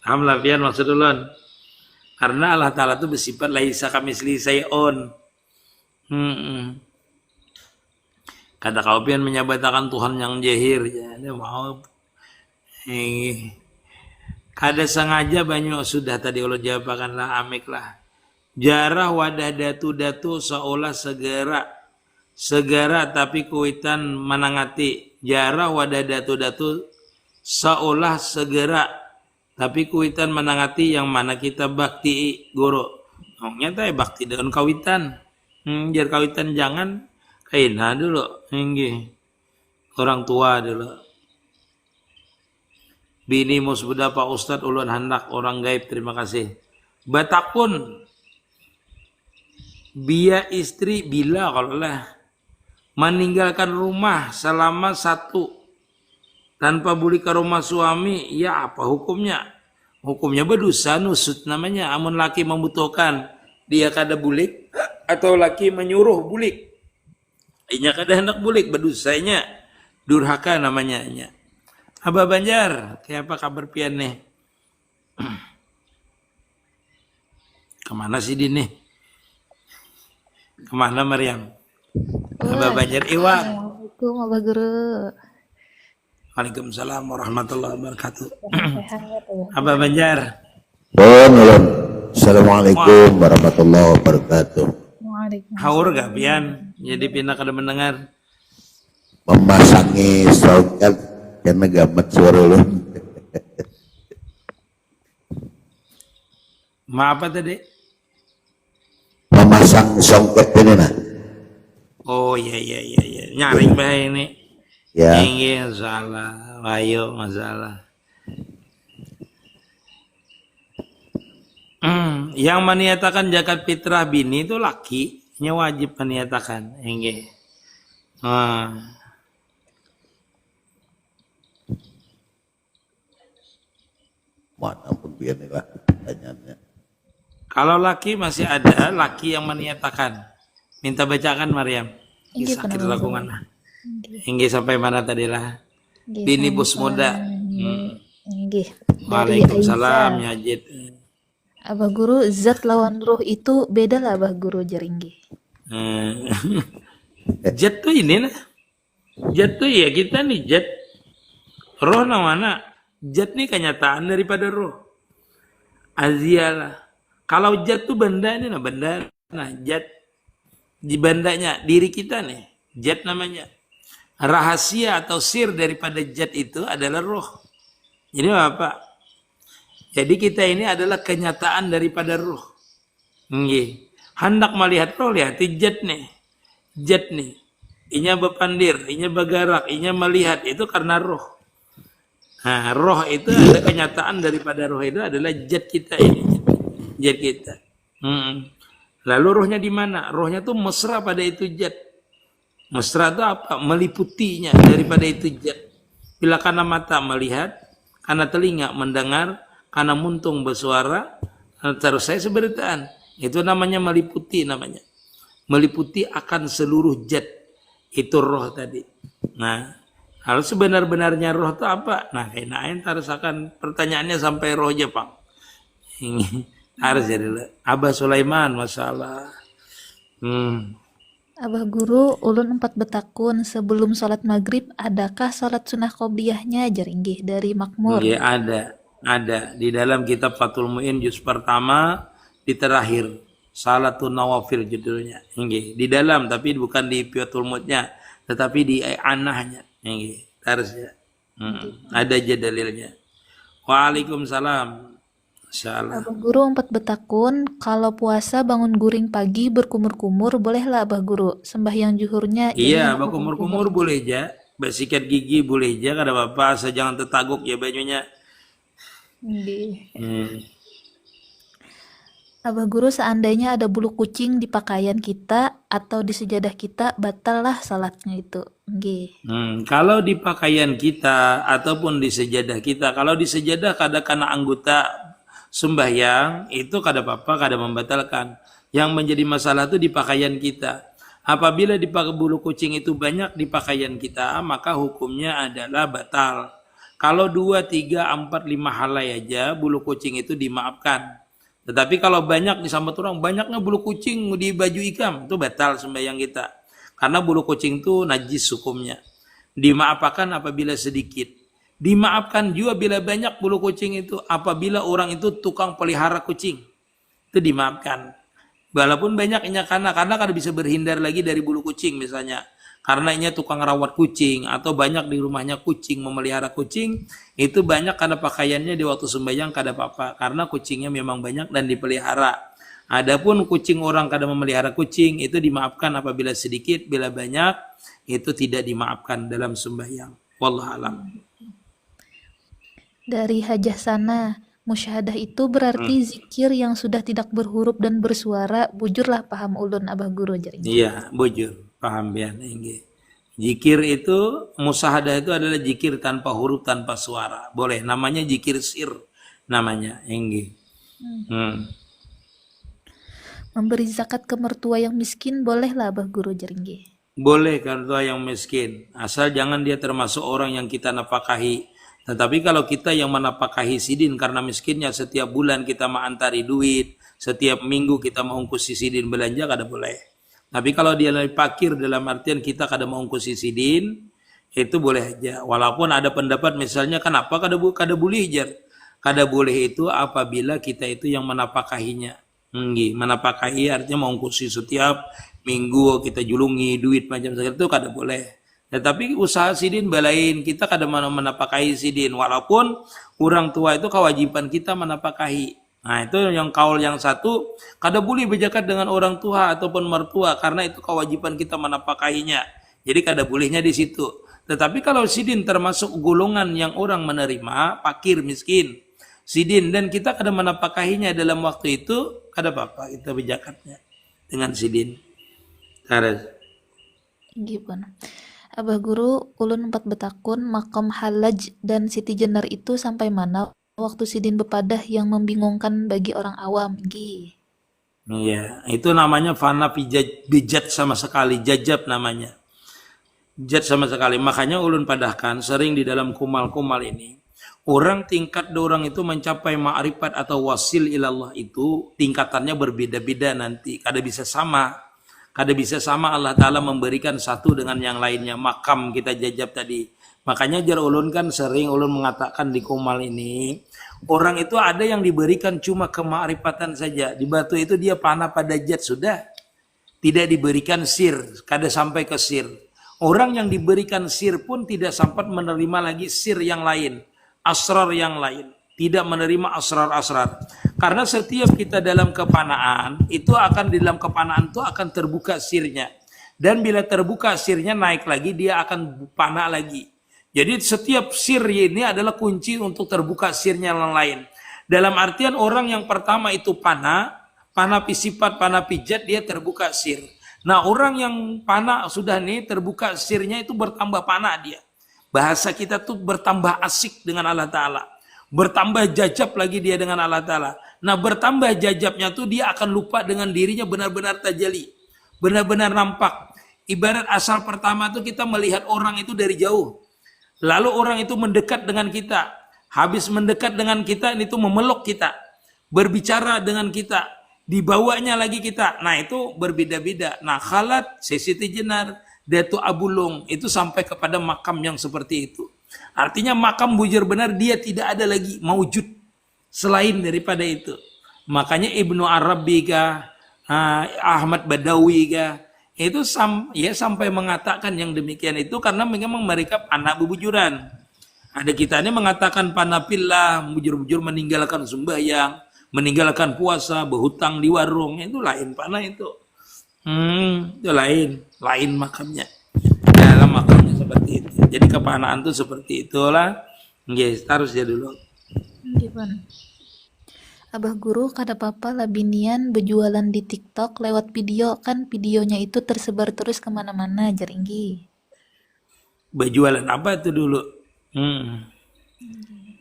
Alhamdulillah pian maksud ulun. Karena Allah Ta'ala itu bersifat laisa kamitslihi syai'un. Kada kaupian menyabatakan Tuhan yang jahir, jadi mau kada sengaja banyak sudah tadi Allah jawabanlah amik lah. Jarah wadah datu seolah segera tapi kuitan menangati. Jarah wadah datu seolah segera tapi kuitan menangati yang mana kita bakti guru. Nyata bakti dengan kawitan. Jar kawitan jangan kaina dulu. Orang tua dulu. Bini musbuda Pak Ustadz ulun hendak orang gaib, terima kasih. Batakun biya istri bila kalau lah meninggalkan rumah selama 1 tanpa boleh ke rumah suami, ya apa hukumnya? Hukumnya berdosa nusut namanya. Amun laki membutuhkan dia kada bulik atau laki menyuruh bulik, inya kada hendak bulik, berdosanya durhaka namanya. Abah Banjar, kayak apa kabar pian nih? Kemana sih Din nih? Kemana Maryam? Abah Banjar Iwan. Assalamualaikum Abah Guru. Waalaikumsalam warahmatullahi wabarakatuh. Abah Banjar. Ulun. Assalamualaikum warahmatullahi wabarakatuh. Waalaikumsalam. Haur gak pian? Jadi pindah kada mendengar. Memasangi soket karena gamat suara lu. Ma apa tadi? Memasang songket ini nah. Oh iya. Nyaring bah ini. Ya. Ini salah. Ayo masalah. Yang meniatakan zakat fitrah bini itu laki, nya wajib meniatakan. Enggak. Mana pun biarlah pertanyaannya. Kalau laki masih ada laki yang meniatakan. Minta bacakan Maryam. Inggih, Kisah kita Pak lakukan. Inggih sampai mana tadilah? Bini bos muda. Inggih. Waalaikumsalam ya Jid. Abah Guru, zat lawan ruh itu beda lah Abah Guru jaringgi. Jat tuh ini nah. Jat tuh ya kita nih jat. Roh namanya. Jat nih kenyataan daripada roh. Azialah. Kalau jat tuh benda ini nah benda. Nah jat di bandanya diri kita nih. Jat namanya. Rahasia atau sir daripada jat itu adalah roh. Jadi apa? Jadi kita ini adalah kenyataan daripada roh. Nggih. Hendak melihat roh lihat jat nih. Jat nih. Inya bepandir, inya bergerak, inya melihat itu karena roh. Nah, roh itu ada kenyataan daripada roh itu adalah jat kita ini. Jat kita. Lalu rohnya di mana? Rohnya tuh mesra pada itu jat. Mesra itu apa? Meliputinya daripada itu jat. Bila karena mata melihat, karena telinga mendengar, karena muntung bersuara, terus saya seberitaan. Itu namanya meliputi namanya. Meliputi akan seluruh zat. Itu roh tadi. Nah, kalau sebenar-benarnya roh itu apa? Nah, kainain harus akan pertanyaannya sampai roh aja, Pak. Ini harus jadi Abah Sulaiman, masalah. Abah Guru, ulun 4 betakun sebelum sholat maghrib, adakah sholat sunnah qobliyahnya jaringgi dari Makmur? Iya ada di dalam kitab Fathul Mu'in juz pertama di terakhir Salatun Nawafil judulnya. Nggih, di dalam tapi bukan di Fathul Mu'innya, tetapi di anahnya. Nggih, harus ya. Ada aja dalilnya. Waalaikumsalam. Insyaallah. Abah Guru 4 betakun, kalau puasa bangun guring pagi berkumur-kumur, bolehlah Abah Guru. Sembahyang juhurnya Iya, berkumur-kumur boleh aja. Bersikat gigi boleh aja, kada apa-apa, asal jangan tertaguk ya bajunya. Abah Guru, seandainya ada bulu kucing di pakaian kita atau di sejadah kita, batal lah salatnya itu. Kalau di pakaian kita ataupun di sejadah kita, kalau di sejadah kada kena anggota sembahyang, itu kada apa-apa, kada membatalkan. Yang menjadi masalah itu di pakaian kita. Apabila dipakai bulu kucing itu banyak di pakaian kita, maka hukumnya adalah batal. Kalau 2, 3, 4, 5 halai aja bulu kucing itu dimaafkan. Tetapi kalau banyak disambat orang, banyaknya bulu kucing di baju ikam, itu batal sembahyang kita. Karena bulu kucing itu najis hukumnya. Dimaafkan apabila sedikit. Dimaafkan juga bila banyak bulu kucing itu apabila orang itu tukang pelihara kucing. Itu dimaafkan. Walaupun banyaknya karena kada bisa berhindar lagi dari bulu kucing misalnya. Karena ini tukang rawat kucing atau banyak di rumahnya kucing, memelihara kucing, itu banyak karena pakaiannya di waktu sembahyang kada apa-apa karena kucingnya memang banyak dan dipelihara. Adapun kucing orang kada memelihara kucing itu dimaafkan apabila sedikit, bila banyak itu tidak dimaafkan dalam sembahyang. Wallahu alam. Dari hajah sana, musyahadah itu berarti zikir yang sudah tidak berhuruf dan bersuara, bujurlah paham ulun Abah Guru jaring. Iya, bujur. Paham ya, enggak. Zikir itu, musyahadah itu adalah zikir tanpa huruf, tanpa suara. Boleh, namanya zikir sir namanya, enggak. Memberi zakat ke mertua yang miskin bolehlah Abah Guru jaring. Boleh kan tua yang miskin, asal jangan dia termasuk orang yang kita nafkahi. Tetapi kalau kita yang menapakahi sidin karena miskinnya setiap bulan kita mengantari duit, setiap minggu kita mengungkusi sidin belanja kada boleh. Tapi kalau dia lagi fakir dalam artian kita kada mengungkusi sidin, itu boleh aja. Walaupun ada pendapat misalnya kenapa kada boleh jar? Kada boleh itu apabila kita itu yang menapakahinya. Menapakahi artinya mengungkusi setiap minggu kita julungi duit macam seperti itu kada boleh. Tetapi usaha sidin balain kita kada menapakahi sidin walaupun orang tua itu kewajiban kita menapakahi. Nah itu yang kaul yang satu kada boleh berzakat dengan orang tua ataupun mertua karena itu kewajiban kita menapakahinya. Jadi kada bolehnya di situ. Tetapi kalau sidin termasuk golongan yang orang menerima fakir miskin sidin dan kita kada menapakahinya dalam waktu itu kada apa-apa kita berzakatnya dengan sidin. Harus. Gimana? Abah Guru, ulun 4 betakun, makom halaj dan Siti Jenar itu sampai mana waktu sidin bepadah yang membingungkan bagi orang awam? Iya, itu namanya fana bijat sama sekali, jajab namanya. Jat sama sekali. Makanya ulun padahkan sering di dalam kumal-kumal ini, orang tingkat orang itu mencapai ma'rifat atau wasil ilallah itu tingkatannya berbeda-beda nanti, kada bisa sama. Kada bisa sama Allah Ta'ala memberikan satu dengan yang lainnya. Makam kita jajab tadi. Makanya jar ulun kan sering ulun mengatakan di kumal ini. Orang itu ada yang diberikan cuma kemakrifatan saja. Di batu itu dia panah pada jat sudah. Tidak diberikan sir. Kada sampai ke sir. Orang yang diberikan sir pun tidak sempat menerima lagi sir yang lain. Asrar yang lain. Tidak menerima asrar-asrar. Karena setiap kita dalam kepanaan, itu akan di dalam kepanaan itu akan terbuka sirnya. Dan bila terbuka sirnya naik lagi, dia akan panah lagi. Jadi setiap sir ini adalah kunci untuk terbuka sirnya yang lain. Dalam artian orang yang pertama itu panah pisifat, panah pijat, dia terbuka sir. Nah orang yang panah sudah nih terbuka sirnya itu bertambah panah dia. Bahasa kita tuh bertambah asik dengan Allah Ta'ala. Bertambah jajab lagi dia dengan Allah Ta'ala. Nah bertambah jajabnya tuh dia akan lupa dengan dirinya benar-benar tajali. Benar-benar nampak. Ibarat asal pertama tuh kita melihat orang itu dari jauh. Lalu orang itu mendekat dengan kita. Habis mendekat dengan kita itu memeluk kita. Berbicara dengan kita. Dibawanya lagi kita. Nah itu berbeda-beda. Nah Khalat, Siti Jenar, Datuk Abulung itu sampai kepada makam yang seperti itu. Artinya makam bujur benar dia tidak ada lagi maujud selain daripada itu. Makanya Ibnu Arabi kah, Ahmad Badawi kah, itu sampai mengatakan yang demikian itu karena memang mereka anak bebujuran. Ada kita ini mengatakan panapillah, bujur-bujur meninggalkan sembahyang, meninggalkan puasa, berhutang di warung, itu lain panah itu. Itu lain makamnya. Dalam makamnya seperti itu. Jadi kepanaan itu seperti itulah. Yes, harus ya dulu. Gimana? Abah Guru kada apa-apa labinian berjualan di TikTok lewat video kan videonya itu tersebar terus kemana-mana jaringgi. Berjualan apa itu dulu?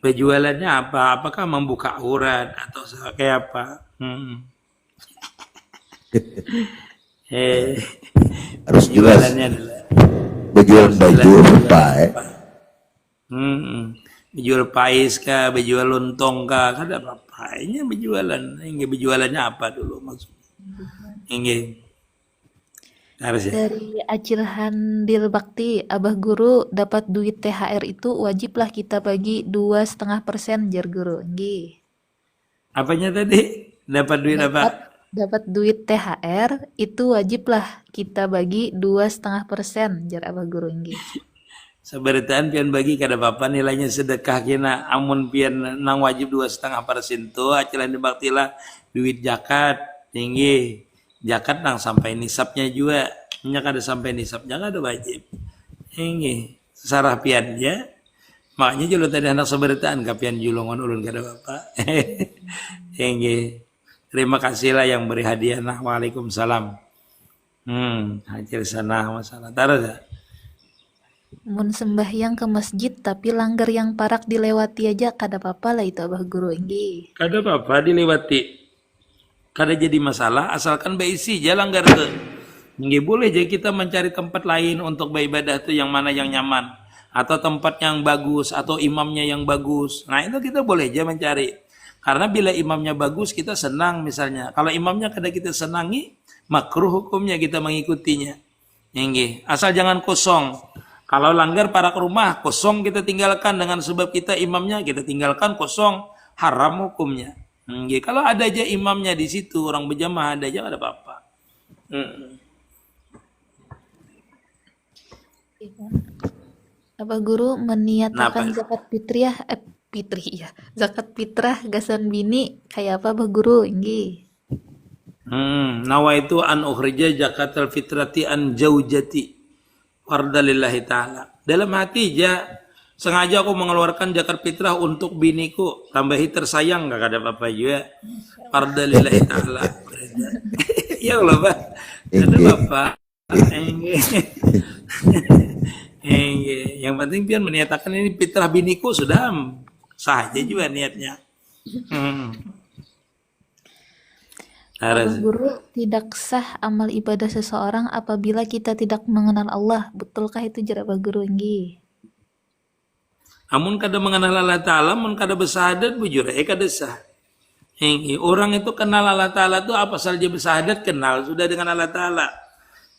Berjualannya apa? Apakah membuka aurat atau kayak apa? Harus jelas. Berjual baju apa? Berjual pais kah, berjual lontong kah, ada apa-apa. Ini berjualan. Ini berjualannya apa dulu maksudnya? Ini Harus ya. Dari Acilhan Dil Bakti, Abah Guru dapat duit THR itu wajiblah kita bagi 2,5% jar guru. Nggih. Apanya tadi? Dapat duit Dapat apa? dapat duit THR itu wajiblah kita bagi 2,5% jar Abah Guru. Nggih. Sabarataan pian bagi kada apa nilainya sedekah kena amun pian nang wajib 2,5% tu acilan dibaktilah duit zakat tinggi zakat nang sampai nisabnya juga nya kada sampai nisab jangan ada wajib tinggi sarah pian ya makanya julo tadi anak sabarataan kapian julungan ulun kada apa tinggi terima kasihlah yang beri hadiah nah waalaikumsalam hadir sana masalah taruh ya. Mun sembahyang ke masjid tapi langgar yang parak dilewati aja kada apa-apa lah itu Abah Guru. Nggih. Kada apa-apa dilewati. Kada jadi masalah asalkan beisi aja langgar ke. Nggih boleh jadi kita mencari tempat lain untuk beribadah tuh yang mana yang nyaman atau tempat yang bagus atau imamnya yang bagus. Nah, itu kita boleh aja mencari. Karena bila imamnya bagus kita senang misalnya. Kalau imamnya kada kita senangi, makruh hukumnya kita mengikutinya. Nggih, asal jangan kosong. Kalau langgar para ke rumah kosong kita tinggalkan dengan sebab kita imamnya kita tinggalkan kosong haram hukumnya. Kalau ada aja imamnya di situ orang berjamaah ada aja ada apa-apa. Abah Guru meniatakan Kenapa? zakat fitriah fitrih ya. Zakat fitrah gasan bini kayak apa Abah Guru? Nggih. Nawa itu an ukhrija zakatul fitrati an jaujati. Fardalillahi ta'ala. Dalam hati sengaja aku mengeluarkan zakat fitrah untuk biniku. Tambahi tersayang gak ada apa-apa juga. Fardalillahi ta'ala. Ya Allah Pak. Ada Bapak. Yang penting pian meniatakan ini fitrah biniku sudah sah aja juga niatnya. Abah Guru, tidak sah amal ibadah seseorang apabila kita tidak mengenal Allah. Betulkah itu jar Abah Guru? Nggih. Amun kada mengenal Allah Ta'ala, amun kada bersahadat bujur, kada sah. Orang itu kenal Allah Ta'ala itu apa saja bersahadat kenal sudah dengan Allah Ta'ala.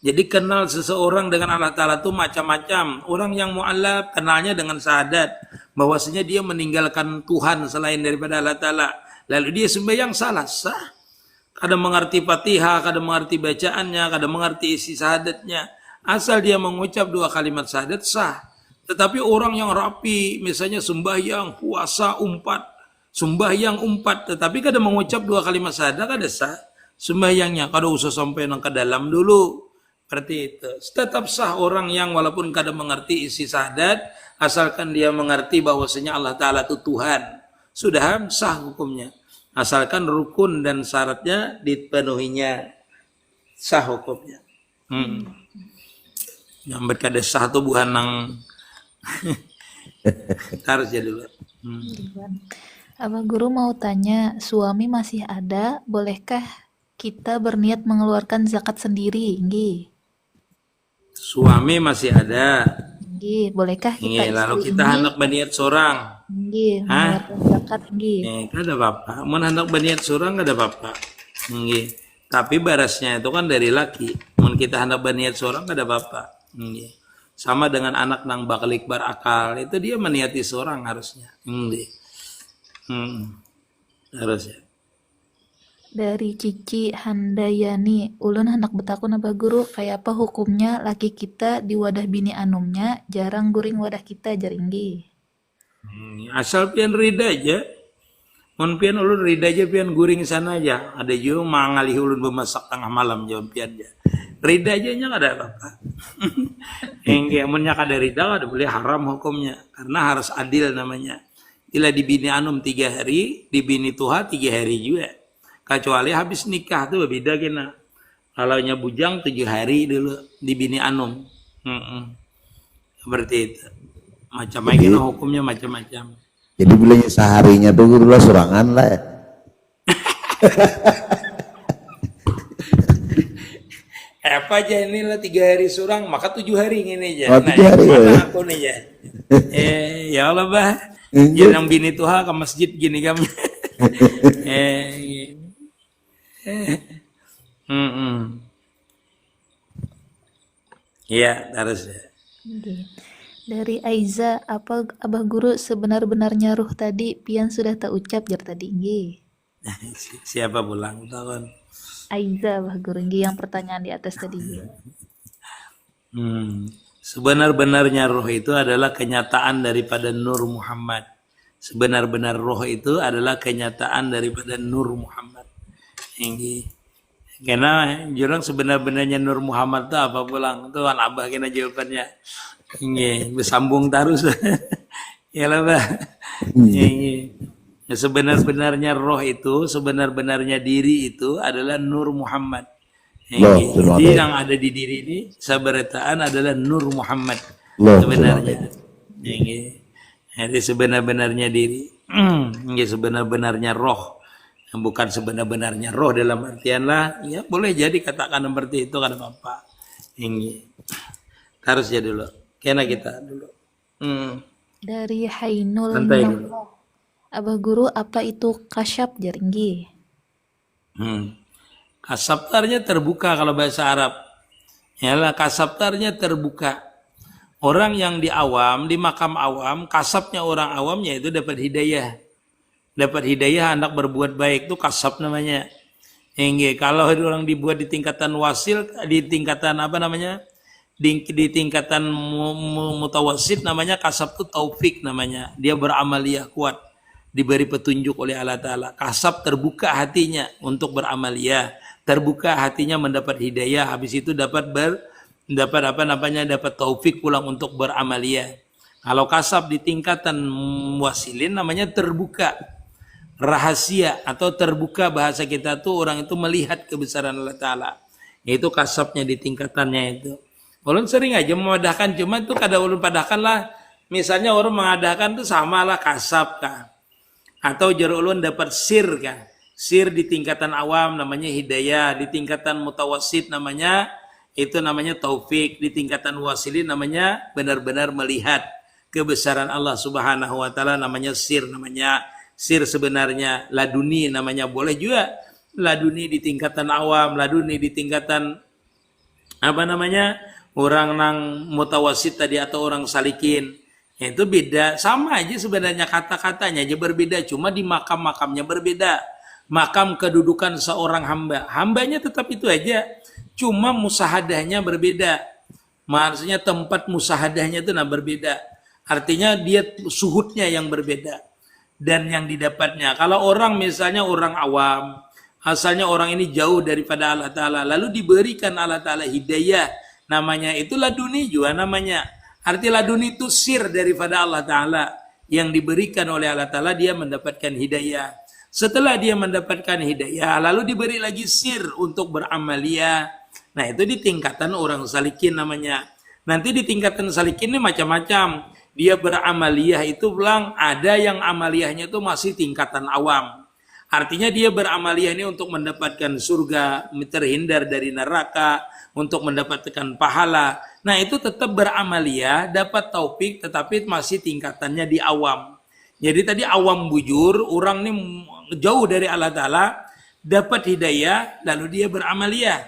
Jadi kenal seseorang dengan Allah Ta'ala itu macam-macam. Orang yang mu'allaf kenalnya dengan syahadat. Bahwasanya dia meninggalkan Tuhan selain daripada Allah Ta'ala. Lalu dia sembahyang salah, sah. Kada mengerti Fatihah, kada mengerti bacaannya, kada mengerti isi syahadatnya. Asal dia mengucap 2 kalimat syahadat sah. Tetapi orang yang rapi, misalnya sembahyang, puasa, sembahyang umpat, tetapi kada mengucap 2 kalimat syahadat kada sah. Sembahyangnya kada usah sampai nang ke dalam dulu. Seperti itu. Tetap sah orang yang walaupun kada mengerti isi syahadat, asalkan dia mengerti bahwasanya Allah Ta'ala itu Tuhan. Sudah sah hukumnya. Asalkan rukun dan syaratnya dipenuhinya sah hukumnya. Yang berkada sah itu bukan nang harus jadi dulu. Abah Guru mau tanya, suami masih ada, bolehkah kita berniat mengeluarkan zakat sendiri? Nggih. Suami masih ada. Nggih, bolehkah kita Lalu istri kita ini? hendak berniat seorang. Nggih, mengeluarkan zakat nggih. Kada apa-apa. Mun hendak berniat seorang kada apa-apa. Nggih. Tapi barasnya itu kan dari laki. Mun kita hendak berniat seorang kada apa-apa. Nggih. Sama dengan anak nang bakalik berakal, itu dia meniati seorang harusnya. Nggih. Harusnya. Dari Cici Handayani, ulun hendak betakun Abah Guru, kayak apa hukumnya laki kita di wadah bini anumnya jarang guring wadah kita jaringgi. Asal pian rida aja. Mun pian ulun rida aja pian guring sana aja. Ada juga mangalih ulun bemasak tengah malam jam pian aja. Rida aja nya kada apa-apa. Engge mun nya kada rida kada boleh haram hukumnya karena harus adil namanya. Bila di bini anum 3 hari, di bini tuha 3 hari juga. Kecuali habis nikah tuh beda kena. Kalau nya bujang 7 hari dulu di bini anum. Seperti itu. Macam-macam kena hukumnya macam-macam. Jadi bilangnya seharinya tuh guru lah surangan lah. Apa aja ini lah 3 hari surang, maka 7 hari ini aja. Oh, 7 hari, mana ya? aku nih ya? Ya Allah bah, jangan bini tuha ke masjid gini kami. Iya, harus. Nggih. Dari Aiza, apa Abah Guru sebenar-benarnya ruh tadi pian sudah tak ucap jar tadi nggih. Siapa pulang tahun? Aiza Abah Guru nggih yang pertanyaan di atas tadi nggih. Sebenar-benarnya roh itu adalah kenyataan daripada Nur Muhammad. Sebenar-benar roh itu adalah kenyataan daripada Nur Muhammad. Ini karena jurang sebenar-benarnya Nur Muhammad itu apa pulang? Itu kan abah kena jawabannya. Ini bersambung terus. Ya lah bah. Ini sebenar-benarnya roh itu, sebenar-benarnya diri itu adalah Nur Muhammad. Jadi yang ada di diri ini sabarataan adalah Nur Muhammad sebenarnya. Jadi sebenar-benarnya diri, ini sebenar-benarnya roh, bukan sebenar-benarnya roh dalam artian lah. Ya boleh jadi katakan seperti itu kan apa? Ini harus ya dulu. Kena kita dulu. Dari Hainul Santai dulu. Abah Guru apa itu kasyaf jar nggih. Kasabtarnya terbuka kalau bahasa Arab. Yalah kasabtarnya terbuka. Orang yang di awam, di makam awam, kasabnya orang awamnya itu dapat hidayah. Dapat hidayah anak berbuat baik itu kasab namanya. Kalau orang dibuat di tingkatan wasil, di tingkatan apa namanya? Di tingkatan mutawasid namanya kasab itu taufik namanya. Dia beramaliyah kuat, diberi petunjuk oleh Allah Ta'ala. Kasab terbuka hatinya untuk beramaliyah, terbuka hatinya mendapat hidayah, habis itu dapat taufik pulang untuk beramaliyah. Kalau kasab di tingkatan wasilin namanya terbuka, rahasia atau terbuka bahasa kita tuh orang itu melihat kebesaran Allah Ta'ala. Itu kasabnya di tingkatannya itu. Ulun sering aja memadahkan, cuma tuh kada ulun padahkan lah. Misalnya orang mengadakan tuh sama lah kasab kah. Atau jar ulun dapat sir kah. Sir di tingkatan awam namanya hidayah, di tingkatan mutawasid namanya taufik, di tingkatan wasilin namanya benar-benar melihat kebesaran Allah Subhanahu wa taala namanya sir sebenarnya. Laduni namanya, boleh juga laduni di tingkatan awam, laduni di tingkatan orang nang mutawasid tadi atau orang salikin. Itu beda, sama aja sebenarnya kata-katanya aja berbeda, cuma di makam-makamnya berbeda. Makam kedudukan seorang hambanya tetap itu aja, cuma musahadahnya berbeda. Maksudnya tempat musahadahnya itu berbeda. Artinya dia suhudnya yang berbeda dan yang didapatnya. Kalau orang misalnya orang awam, asalnya orang ini jauh daripada Allah Ta'ala, lalu diberikan Allah Ta'ala hidayah, namanya itu laduni juga namanya. Arti laduni itu sir daripada Allah Ta'ala yang diberikan oleh Allah Ta'ala, dia mendapatkan hidayah. Setelah dia mendapatkan hidayah, lalu diberi lagi sir untuk beramaliyah. Nah itu di tingkatan orang salikin namanya. Nanti di tingkatan salikin ini macam-macam. Dia beramaliyah itu bilang ada yang amaliyahnya itu masih tingkatan awam. Artinya dia beramaliyah ini untuk mendapatkan surga, terhindar dari neraka, untuk mendapatkan pahala. Nah itu tetap beramaliyah, dapat taufik, tetapi masih tingkatannya di awam. Jadi tadi awam bujur, orang ini jauh dari Allah Ta'ala, dapat hidayah, lalu dia beramaliyah.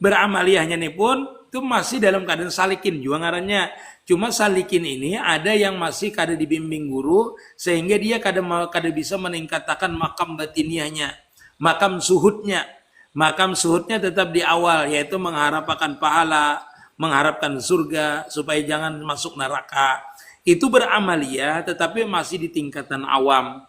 Beramaliyahnya ini pun itu masih dalam keadaan salikin juga ngarannya. Cuma salikin ini ada yang masih kada dibimbing guru, sehingga dia kada bisa meningkatkan makam batiniahnya, makam suhudnya. Makam suhudnya tetap di awal, yaitu mengharapkan pahala, mengharapkan surga, supaya jangan masuk neraka. Itu beramaliyah tetapi masih di tingkatan awam.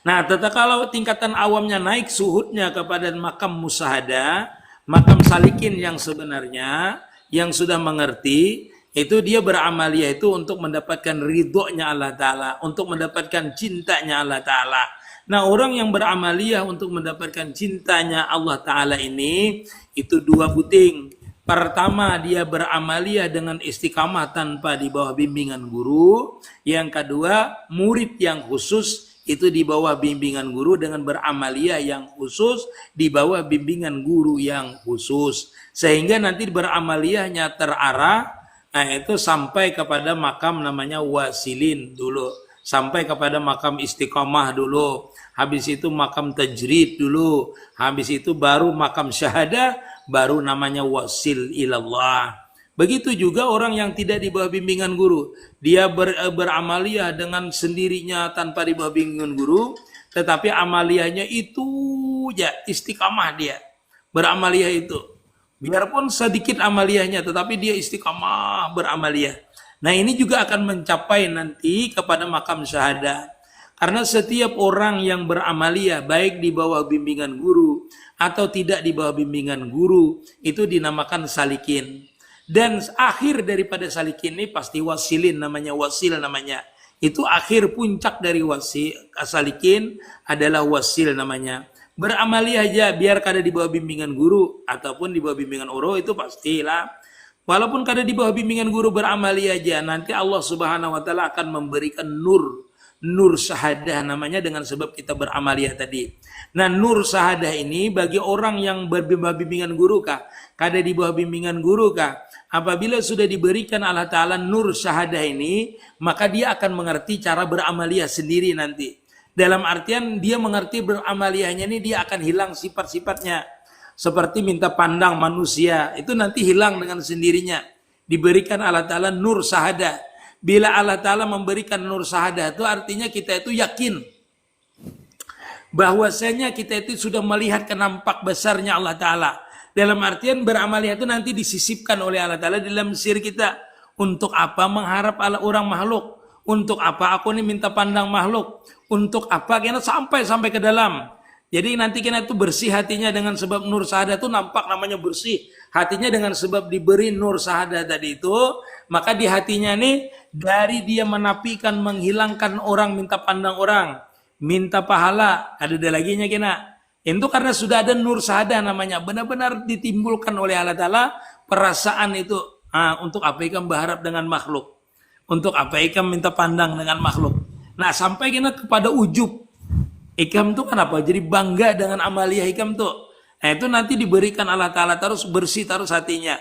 Nah, kalau tingkatan awamnya naik suhudnya kepada makam musahada, makam salikin yang sebenarnya, yang sudah mengerti, itu dia beramaliyah itu untuk mendapatkan ridhonya Allah Ta'ala, untuk mendapatkan cintanya Allah Ta'ala. Nah, orang yang beramaliyah untuk mendapatkan cintanya Allah Ta'ala ini, itu dua buting. Pertama, dia beramaliyah dengan istiqamah tanpa di bawah bimbingan guru. Yang kedua, murid yang khusus itu di bawah bimbingan guru dengan beramaliyah yang khusus di bawah bimbingan guru yang khusus. Sehingga nanti beramaliyahnya terarah, nah itu sampai kepada makam namanya wasilin dulu. Sampai kepada makam istiqamah dulu. Habis itu makam tajrid dulu. Habis itu baru makam syahadah, baru namanya wasil ilallah. Begitu juga orang yang tidak di bawah bimbingan guru. Dia beramaliyah dengan sendirinya tanpa di bawah bimbingan guru, tetapi amaliyahnya itu ya istiqamah dia. Beramaliyah itu. Biarpun sedikit amaliyahnya, tetapi dia istiqamah beramaliyah. Nah, ini juga akan mencapai nanti kepada makam syahadah. Karena setiap orang yang beramaliyah, baik di bawah bimbingan guru atau tidak di bawah bimbingan guru, itu dinamakan salikin. Dan akhir daripada salikin ini pasti wasilin namanya, wasil namanya. Itu akhir puncak dari wasil, salikin adalah wasil namanya. Beramaliyah aja biar kada di bawah bimbingan guru ataupun di bawah bimbingan oro itu pastilah. Walaupun kada di bawah bimbingan guru beramaliyah aja, nanti Allah Subhanahu wa taala akan memberikan nur syahadah namanya dengan sebab kita beramaliyah tadi. Nah, nur syahadah ini bagi orang yang berbimbingan guru kah? Kada di bawah bimbingan guru kah? Apabila sudah diberikan Allah Ta'ala nur syahadah ini, maka dia akan mengerti cara beramaliyah sendiri nanti. Dalam artian dia mengerti beramaliyahnya ini, dia akan hilang sifat-sifatnya. Seperti minta pandang manusia, itu nanti hilang dengan sendirinya. Diberikan Allah Ta'ala nur syahadah. Bila Allah Ta'ala memberikan nur syahadah itu artinya kita itu yakin bahwasanya kita itu sudah melihat kenampak besarnya Allah Ta'ala. Dalam artian beramaliyah itu nanti disisipkan oleh Allah Ta'ala dalam sir kita. Untuk apa mengharap orang makhluk? Untuk apa aku ini minta pandang makhluk? Untuk apa? Karena sampai ke dalam. Jadi nanti kita itu bersih hatinya dengan sebab nur syahadah itu nampak namanya bersih. Hatinya dengan sebab diberi nur syahadah tadi itu, maka di hatinya nih dari dia menapikan, menghilangkan orang, minta pandang orang, minta pahala, ada lagi nya kena. Itu karena sudah ada nur syahadah namanya, benar-benar ditimbulkan oleh Allah Ta'ala perasaan itu. Untuk apa ikam berharap dengan makhluk? Untuk apa ikam minta pandang dengan makhluk? Nah, sampai kena kepada ujub. Ikam tuh kenapa? Jadi bangga dengan amaliyah ikam tuh. Nah, itu nanti diberikan Allah Ta'ala terus bersih terus hatinya.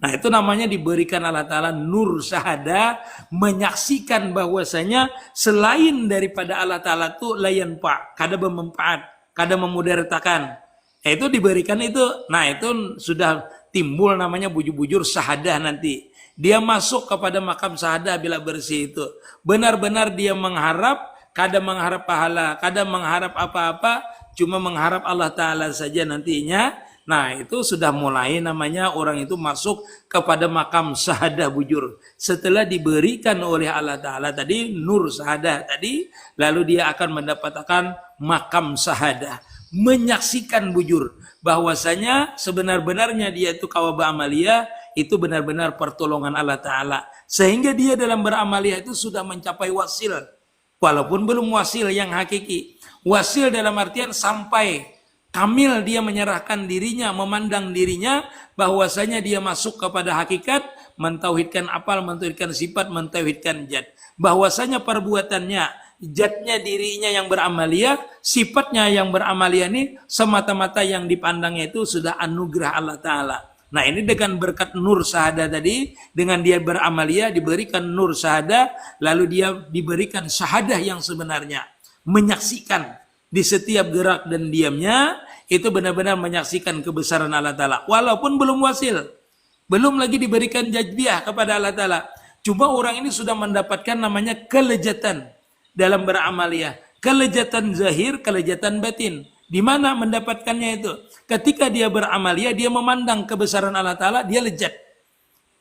Nah, itu namanya diberikan Allah Ta'ala nur syahadah, menyaksikan bahwasanya selain daripada Allah Ta'ala itu layan pak, kada bermanfaat, kada memudaratakan. Nah, itu diberikan itu. Nah, itu sudah timbul namanya bujur-bujur syahadah nanti. Dia masuk kepada makam syahadah bila bersih itu. Benar-benar dia mengharap, kada mengharap pahala, kada mengharap apa-apa, cuma mengharap Allah Ta'ala saja nantinya. Nah, itu sudah mulai namanya orang itu masuk kepada makam syahadah bujur. Setelah diberikan oleh Allah Ta'ala tadi, nur syahadah tadi, lalu dia akan mendapatkan makam syahadah. Menyaksikan bujur. Bahwasanya sebenar-benarnya dia itu kawaba amaliyah, itu benar-benar pertolongan Allah Ta'ala. Sehingga dia dalam beramaliyah itu sudah mencapai wasil. Walaupun belum wasil yang hakiki. Wasil dalam artian sampai kamil dia menyerahkan dirinya, memandang dirinya, bahwasanya dia masuk kepada hakikat, mentauhidkan apal, mentauhidkan sifat, mentauhidkan jad. Bahwasanya perbuatannya, jadnya dirinya yang beramaliyah, sifatnya yang beramaliyah ini, semata-mata yang dipandangnya itu sudah anugerah Allah Ta'ala. Nah, ini dengan berkat nur syahadah tadi, dengan dia beramaliyah, diberikan nur syahadah, lalu dia diberikan syahadah yang sebenarnya. Menyaksikan di setiap gerak dan diamnya, itu benar-benar menyaksikan kebesaran Allah Ta'ala. Walaupun belum wasil, belum lagi diberikan jazbiyah kepada Allah Ta'ala. Cuma orang ini sudah mendapatkan namanya kelejatan dalam beramaliyah. Kelejatan zahir, kelejatan batin. Di mana mendapatkannya itu? Ketika dia beramaliyah, dia memandang kebesaran Allah Ta'ala, dia lejat.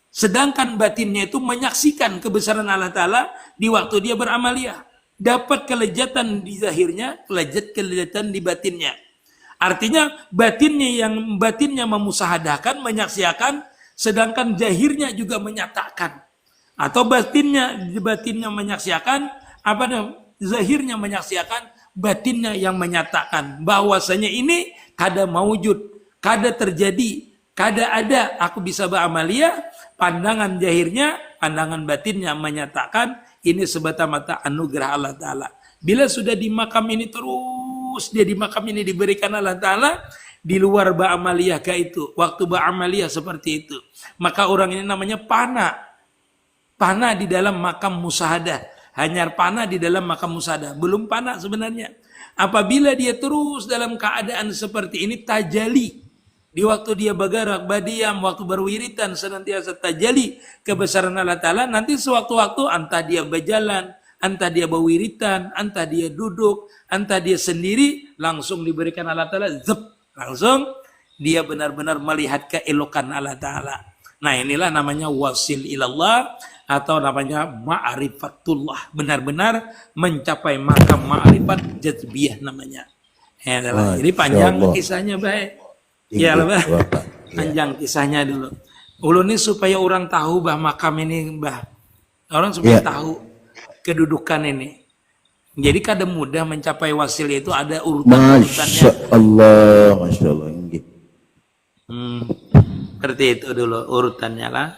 Sedangkan batinnya itu menyaksikan kebesaran Allah Ta'ala di waktu dia beramaliyah. Dapat kelejatan di zahirnya, kelejatan di batinnya. Artinya batinnya memusahadakan, menyaksikan, sedangkan zahirnya juga menyatakan. Atau batinnya menyaksikan, zahirnya menyaksikan, batinnya yang menyatakan bahwasanya ini kada mawujud, kada terjadi, kada ada, aku bisa beramaliyah. Pandangan zahirnya, pandangan batinnya menyatakan ini semata-mata anugerah Allah Ta'ala. Bila sudah di makam ini terus, dia di makam ini diberikan Allah Ta'ala, di luar ba'amaliyah ke itu, waktu ba'amaliyah seperti itu, maka orang ini namanya panah di dalam makam musahadah. Hanya panah di dalam makam musahadah, belum panah sebenarnya. Apabila dia terus dalam keadaan seperti ini, tajali, Di waktu dia bergerak, badiam, waktu berwiritan senantiasa tajali kebesaran Allah Ta'ala. Nanti sewaktu-waktu entah dia berjalan, entah dia berwiritan, entah dia duduk, entah dia sendiri, langsung diberikan Allah Ta'ala, langsung dia benar-benar melihat keelokan Allah Ta'ala. Nah inilah namanya wasil ilallah atau namanya ma'rifatullah. Benar-benar mencapai makam ma'rifat jazbiyah namanya. Jadi panjang kisahnya baik. Ya lah bah, panjang kisahnya dulu. Ulun ini supaya orang tahu bah makam ini bah. Orang supaya tahu kedudukan ini. Jadi kadang mudah mencapai wasil itu ada urutannya. Masya Allah. Seperti itu dulu urutannya lah.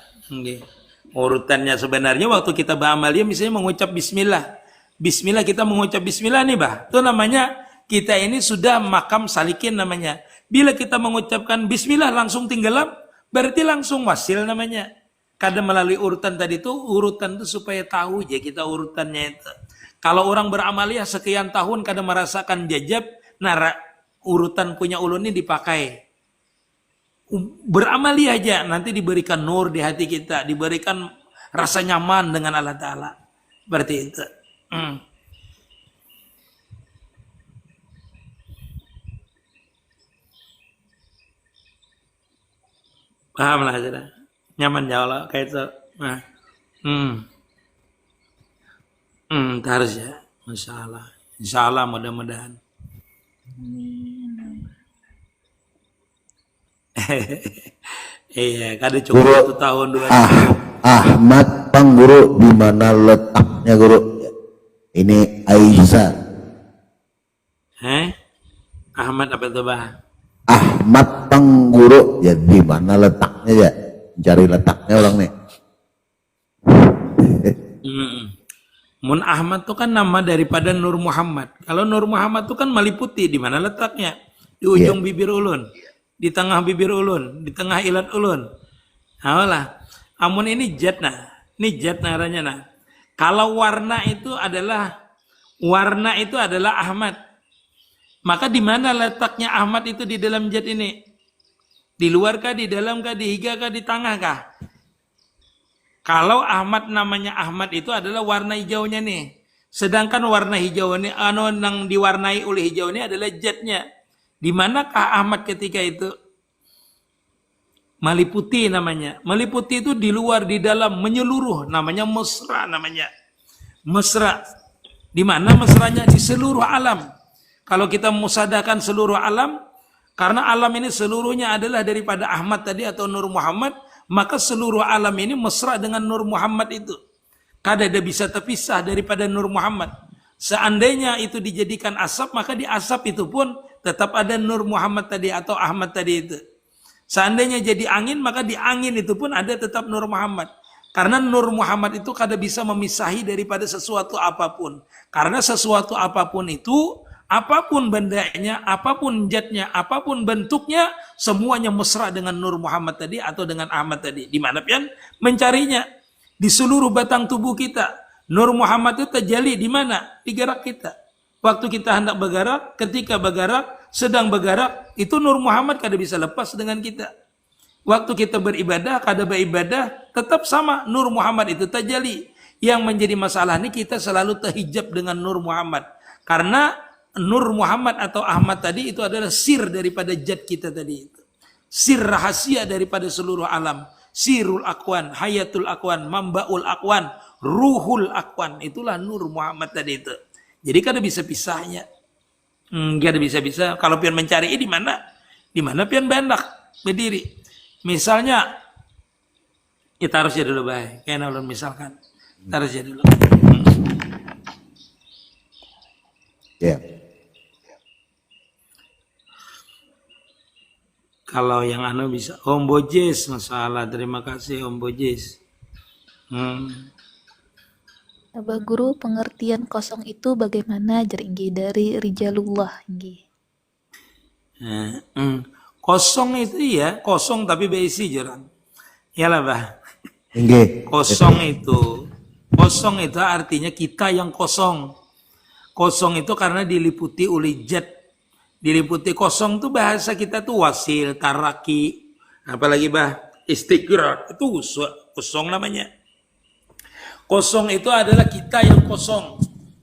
Urutannya sebenarnya waktu kita beramaliyah misalnya mengucap bismillah. Bismillah kita mengucap bismillah nih bah. Itu namanya kita ini sudah makam salikin namanya. Bila kita mengucapkan bismillah langsung tenggelam, berarti langsung wasil namanya. Kadang melalui urutan tadi itu, urutan itu supaya tahu aja kita urutannya itu. Kalau orang beramaliyah sekian tahun kadang merasakan jajab, nah urutan punya ulun ini dipakai. Beramaliyah aja, nanti diberikan nur di hati kita, diberikan rasa nyaman dengan Allah Ta'ala. Berarti itu. Paham lah sudah. Nyaman ya Allah kayak itu. Nah. Harus ya. Masya Allah. Insya Allah mudah-mudahan. Iya, kada cukup 1 tahun 2 tahun. Ahmad Pang Guru, di mana letaknya Guru? Ini Aisyah. Ahmad apa itu bah? Ahmad Pang Guru, ya di mana letaknya ya? Cari letaknya orang nih. Mun Ahmad itu kan nama daripada Nur Muhammad. Kalau Nur Muhammad itu kan meliputi, di mana letaknya? Di ujung bibir ulun, di tengah bibir ulun, di tengah ilat ulun. Awalah. Amun ini jat naranya nah. Kalau warna itu adalah Ahmad. Maka di mana letaknya Ahmad itu di dalam jat ini? Di luar kah, di dalam kah, di higa kah, di tengah kah? Kalau Ahmad namanya Ahmad itu adalah warna hijaunya nih. Sedangkan warna hijau ini, yang diwarnai oleh hijau ini adalah jatnya. Di manakah Ahmad ketika itu? Meliputi namanya. Meliputi itu di luar, di dalam, menyeluruh. Namanya mesra namanya. Mesra. Di mana mesranya? Di seluruh alam. Kalau kita musadahkan seluruh alam, karena alam ini seluruhnya adalah daripada Ahmad tadi atau Nur Muhammad, maka seluruh alam ini mesra dengan Nur Muhammad itu. Kada ada bisa terpisah daripada Nur Muhammad. Seandainya itu dijadikan asap, maka di asap itu pun tetap ada Nur Muhammad tadi atau Ahmad tadi itu. Seandainya jadi angin, maka di angin itu pun ada tetap Nur Muhammad. Karena Nur Muhammad itu kada bisa memisahi daripada sesuatu apapun. Karena sesuatu apapun itu, apapun bendanya, apapun jatnya, apapun bentuknya, semuanya mesra dengan Nur Muhammad tadi atau dengan Ahmad tadi. Di mana pian mencarinya? Di seluruh batang tubuh kita. Nur Muhammad itu terjadi di mana? Di gerak kita. Waktu kita hendak bergerak, ketika bergerak, sedang bergerak, itu Nur Muhammad kada bisa lepas dengan kita. Waktu kita beribadah, kada beribadah, tetap sama Nur Muhammad itu terjadi. Yang menjadi masalah ini kita selalu terhijab dengan Nur Muhammad. Karena Nur Muhammad atau Ahmad tadi itu adalah sir daripada jat kita tadi itu. Sir rahasia daripada seluruh alam. Sirul Akwan, Hayatul Akwan, Mambaul Akwan, Ruhul Akwan. Itulah Nur Muhammad tadi itu. Jadi kada bisa pisahnya. Kada bisa. Kalau pian mencari di mana? Di mana pian bandak berdiri. Misalnya kita harus ya dulu baik. Kayak ulun misalkan. Kita harus ya dulu. Ya. Kalau yang bisa Om Bojes, masalah. Terima kasih Om Bojes. Abah Guru, pengertian kosong itu bagaimana Inggi dari Rijalullah Inggi? Kosong itu ya kosong tapi berisi jarang. Iyalah bah. Inggi. Kosong itu artinya kita yang kosong. Kosong itu karena diliputi oleh zat. Diliputi kosong tuh bahasa kita tuh wasil, taraki, apalagi istiqrar, itu kosong namanya. Kosong itu adalah kita yang kosong.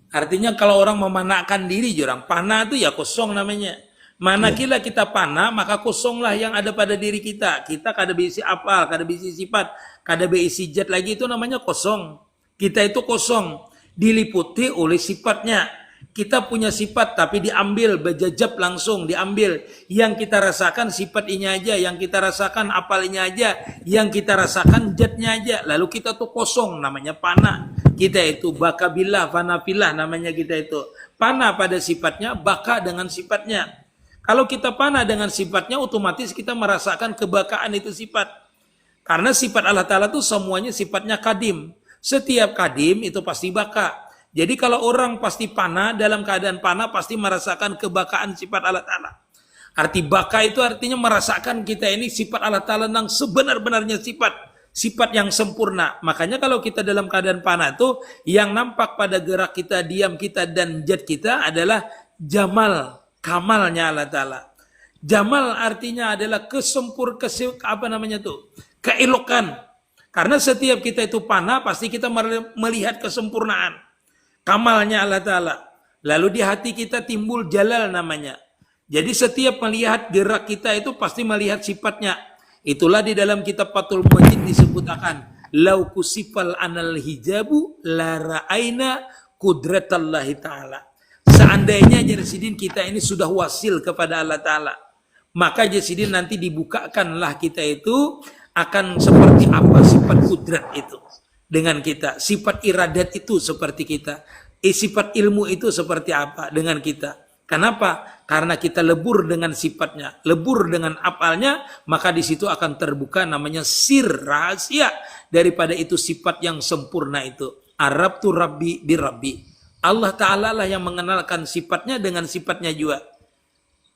Artinya kalau orang memanahkan diri, orang panah itu ya kosong namanya. Manakala kita panah, maka kosonglah yang ada pada diri kita. Kita kada berisi apa, kada berisi sifat, kada berisi zat lagi, itu namanya kosong. Kita itu kosong, diliputi oleh sifatnya. Kita punya sifat tapi diambil, berjajab langsung diambil. Yang kita rasakan sifat ini aja, yang kita rasakan apalnya aja, yang kita rasakan zatnya aja. Lalu kita tuh kosong, namanya panah. Kita itu baka billah, fana fillah namanya kita itu. Panah pada sifatnya, baka dengan sifatnya. Kalau kita panah dengan sifatnya, otomatis kita merasakan kebakaan itu sifat. Karena sifat Allah Ta'ala itu semuanya sifatnya kadim. Setiap kadim itu pasti baka. Jadi kalau orang pasti panah, dalam keadaan panah pasti merasakan kebakaan sifat Allah Ta'ala. Arti baka itu artinya merasakan kita ini sifat Allah Ta'ala yang sebenar-benarnya sifat yang sempurna. Makanya kalau kita dalam keadaan panah itu, yang nampak pada gerak kita, diam kita, dan zat kita adalah jamal, kamalnya Allah Ta'ala. Jamal artinya adalah keelokan. Karena setiap kita itu panah, pasti kita melihat kesempurnaan. Kamalnya Allah Ta'ala. Lalu di hati kita timbul jalal namanya. Jadi setiap melihat gerak kita itu pasti melihat sifatnya. Itulah di dalam kitab Fathul Majid disebutkan, lau kusifal anal hijabu la ra'aina kudratallahi ta'ala. Seandainya Jasidin kita ini sudah wasil kepada Allah Ta'ala, maka Jasidin nanti dibukakanlah kita itu akan seperti apa sifat kudrat itu dengan kita, sifat iradat itu seperti kita, sifat ilmu itu seperti apa dengan kita. Kenapa? Karena kita lebur dengan sifatnya, lebur dengan apalnya, maka di situ akan terbuka namanya sir, rahasia daripada itu sifat yang sempurna itu. Arab tu Rabbi bi Rabbi. Allah Ta'ala lah yang mengenalkan sifatnya dengan sifatnya juga.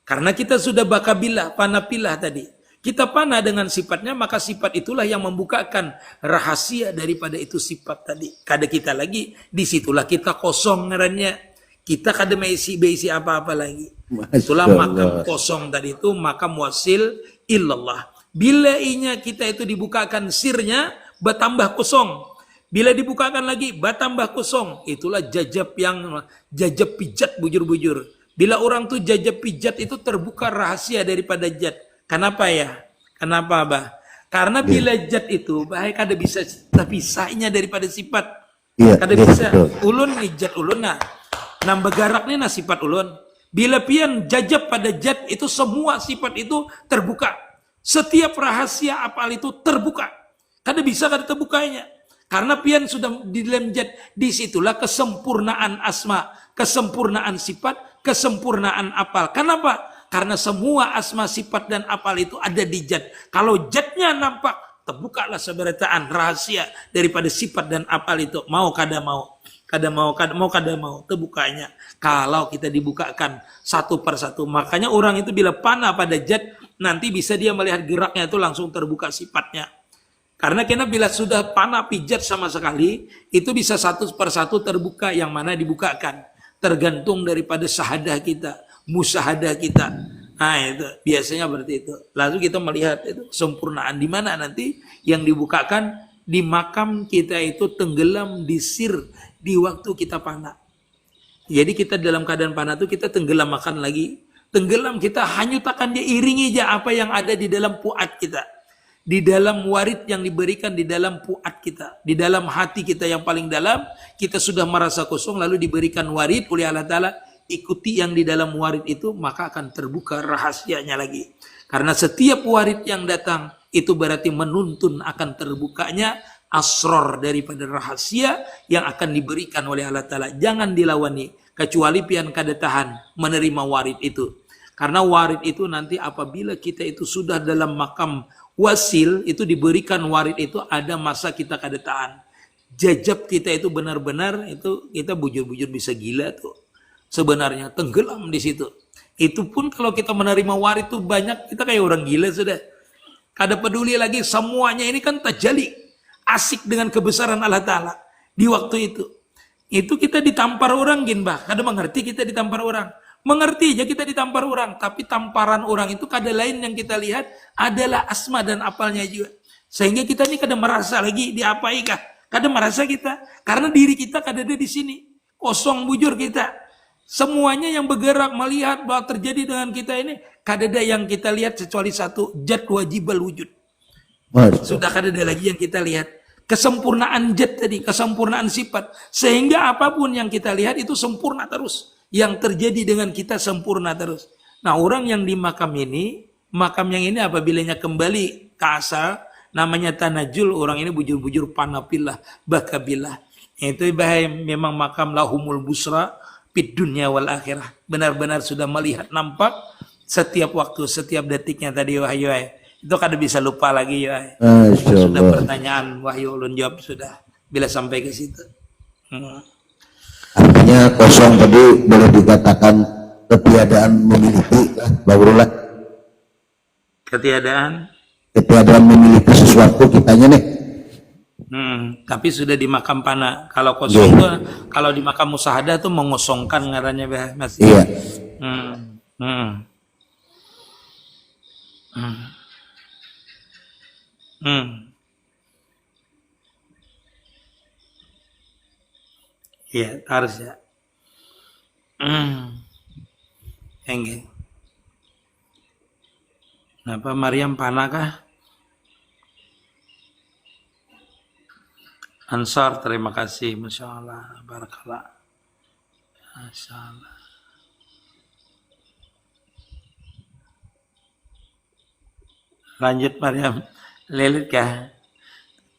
Karena kita sudah bakabillah, panapilah tadi. Kita panah dengan sifatnya, maka sifat itulah yang membukakan rahasia daripada itu sifat tadi. Kada kita lagi, disitulah kita kosong ngarannya. Kita kada beisi apa-apa lagi. Itulah makam kosong tadi itu, makam wasil illallah. Bila inya kita itu dibukakan sirnya, bertambah kosong. Bila dibukakan lagi, bertambah kosong. Itulah jajab pijat bujur-bujur. Bila orang tuh jajab pijat itu terbuka rahasia daripada jat. Kenapa ya? Kenapa, Abah? Karena bila zat itu baik ada bisa terpisahnya daripada sifat. Kada bisa. Ulun nih zat ulun nah. Nambah garak nih nah sifat ulun. Bila pian jajab pada zat itu semua sifat itu terbuka. Setiap rahasia apal itu terbuka. Kada bisa kada terbukanya. Karena pian sudah di dalam zat, disitulah kesempurnaan asma, kesempurnaan sifat, kesempurnaan apal. Kenapa? Karena semua asma, sifat, dan apal itu ada di zat. Kalau zatnya nampak, terbukalah seberataan rahasia daripada sifat dan apal itu. Mau kada mau. Kada mau, terbukanya. Kalau kita dibukakan satu persatu. Makanya orang itu bila panah pada zat, nanti bisa dia melihat geraknya itu langsung terbuka sifatnya. Karena bila sudah panah pijat sama sekali, itu bisa satu persatu terbuka yang mana dibukakan. Tergantung daripada syahadah kita. Musyahadah kita. Nah itu biasanya seperti itu. Lalu kita melihat itu sempurnaan di mana nanti yang dibukakan di makam kita itu tenggelam di sir di waktu kita panah. Jadi kita dalam keadaan panah itu kita tenggelam makan lagi. Tenggelam kita hanyutakan dia, iringi aja apa yang ada di dalam puat kita. Di dalam warid yang diberikan di dalam puat kita. Di dalam hati kita yang paling dalam kita sudah merasa kosong lalu diberikan warid oleh Allah Ta'ala. Ikuti yang di dalam warid itu, maka akan terbuka rahasianya lagi. Karena setiap warid yang datang, itu berarti menuntun akan terbukanya asror daripada rahasia yang akan diberikan oleh Allah Ta'ala. Jangan dilawani, kecuali pian kada tahan menerima warid itu. Karena warid itu nanti apabila kita itu sudah dalam makam wasil, itu diberikan warid itu ada masa kita kada tahan. Jajab kita itu benar-benar, itu kita bujur-bujur bisa gila tuh. Sebenarnya tenggelam di situ. Itu pun kalau kita menerima warid itu banyak, kita kayak orang gila sudah. Kada peduli lagi, semuanya ini kan tajali. Asik dengan kebesaran Allah Ta'ala. Di waktu itu. Itu kita ditampar orang gin bah. Kada mengerti kita ditampar orang. Mengerti aja kita ditampar orang, tapi tamparan orang itu kada lain yang kita lihat adalah asma dan apalnya juga. Sehingga kita ini kada merasa lagi diapai kah? Kada merasa kita, karena diri kita kada ada di sini. Kosong bujur kita. Semuanya yang bergerak melihat bahwa terjadi dengan kita ini, kada ada yang kita lihat kecuali satu, zat wajibal wujud. Sudah kada ada lagi yang kita lihat. Kesempurnaan zat tadi, kesempurnaan sifat. Sehingga apapun yang kita lihat itu sempurna terus. Yang terjadi dengan kita sempurna terus. Nah, orang yang di makam ini, makam yang ini apabila kembali ke asal, namanya tanajul, orang ini bujur-bujur panapillah, bakabillah. Itu bahaya, memang makam lahumul busra fid dunya wal akhirah. Benar-benar sudah melihat nampak setiap waktu, setiap detiknya tadi Wahyu. Itu kada bisa lupa lagi ya. Sudah pertanyaan Wahyu ulun jawab sudah bila sampai ke situ. Artinya kosong tadi boleh dikatakan ketiadaan memiliki, Baurullah. Ketiadaan Memiliki sesuatu kitanya nih. Tapi sudah di makam pana. Kalau kosong tuh, kalau di makam musahada tuh mengosongkan ngarannya Mas. Iya. Iya, harus ya. Enggak. Kenapa Maryam panakah? Ansar, terima kasih, Masya Allah, Barakallah. Masya Allah. Lanjut Maryam, lelit kah?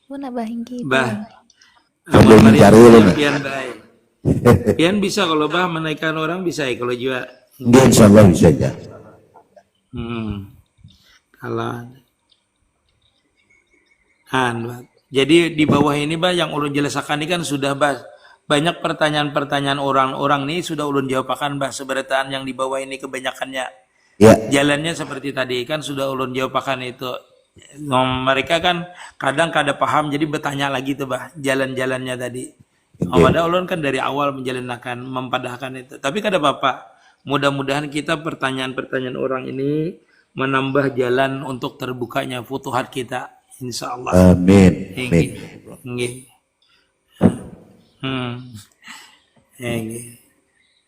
Puna bahinggi. Bah. Sambil mencari dulu, Mbak. Pian baik. Pian bisa kalau bah menaikkan orang bisa ya kalau juga. Dia insya Allah bisa aja. Kalau jadi di bawah ini bah yang ulun jelaskan ini kan sudah bah banyak pertanyaan-pertanyaan orang-orang ini sudah ulun jawabkan bah seberataan yang di bawah ini kebanyakannya. Ya. Jalannya seperti tadi kan sudah ulun jawabkan itu. Mereka kan kadang kada paham jadi bertanya lagi tuh bah jalan-jalannya tadi. Padahal ulun kan dari awal menjalankan mempadahkan itu. Tapi kada apa-apa. Mudah-mudahan kita pertanyaan-pertanyaan orang ini menambah jalan untuk terbukanya futuhat kita. Insya Allah. Amin.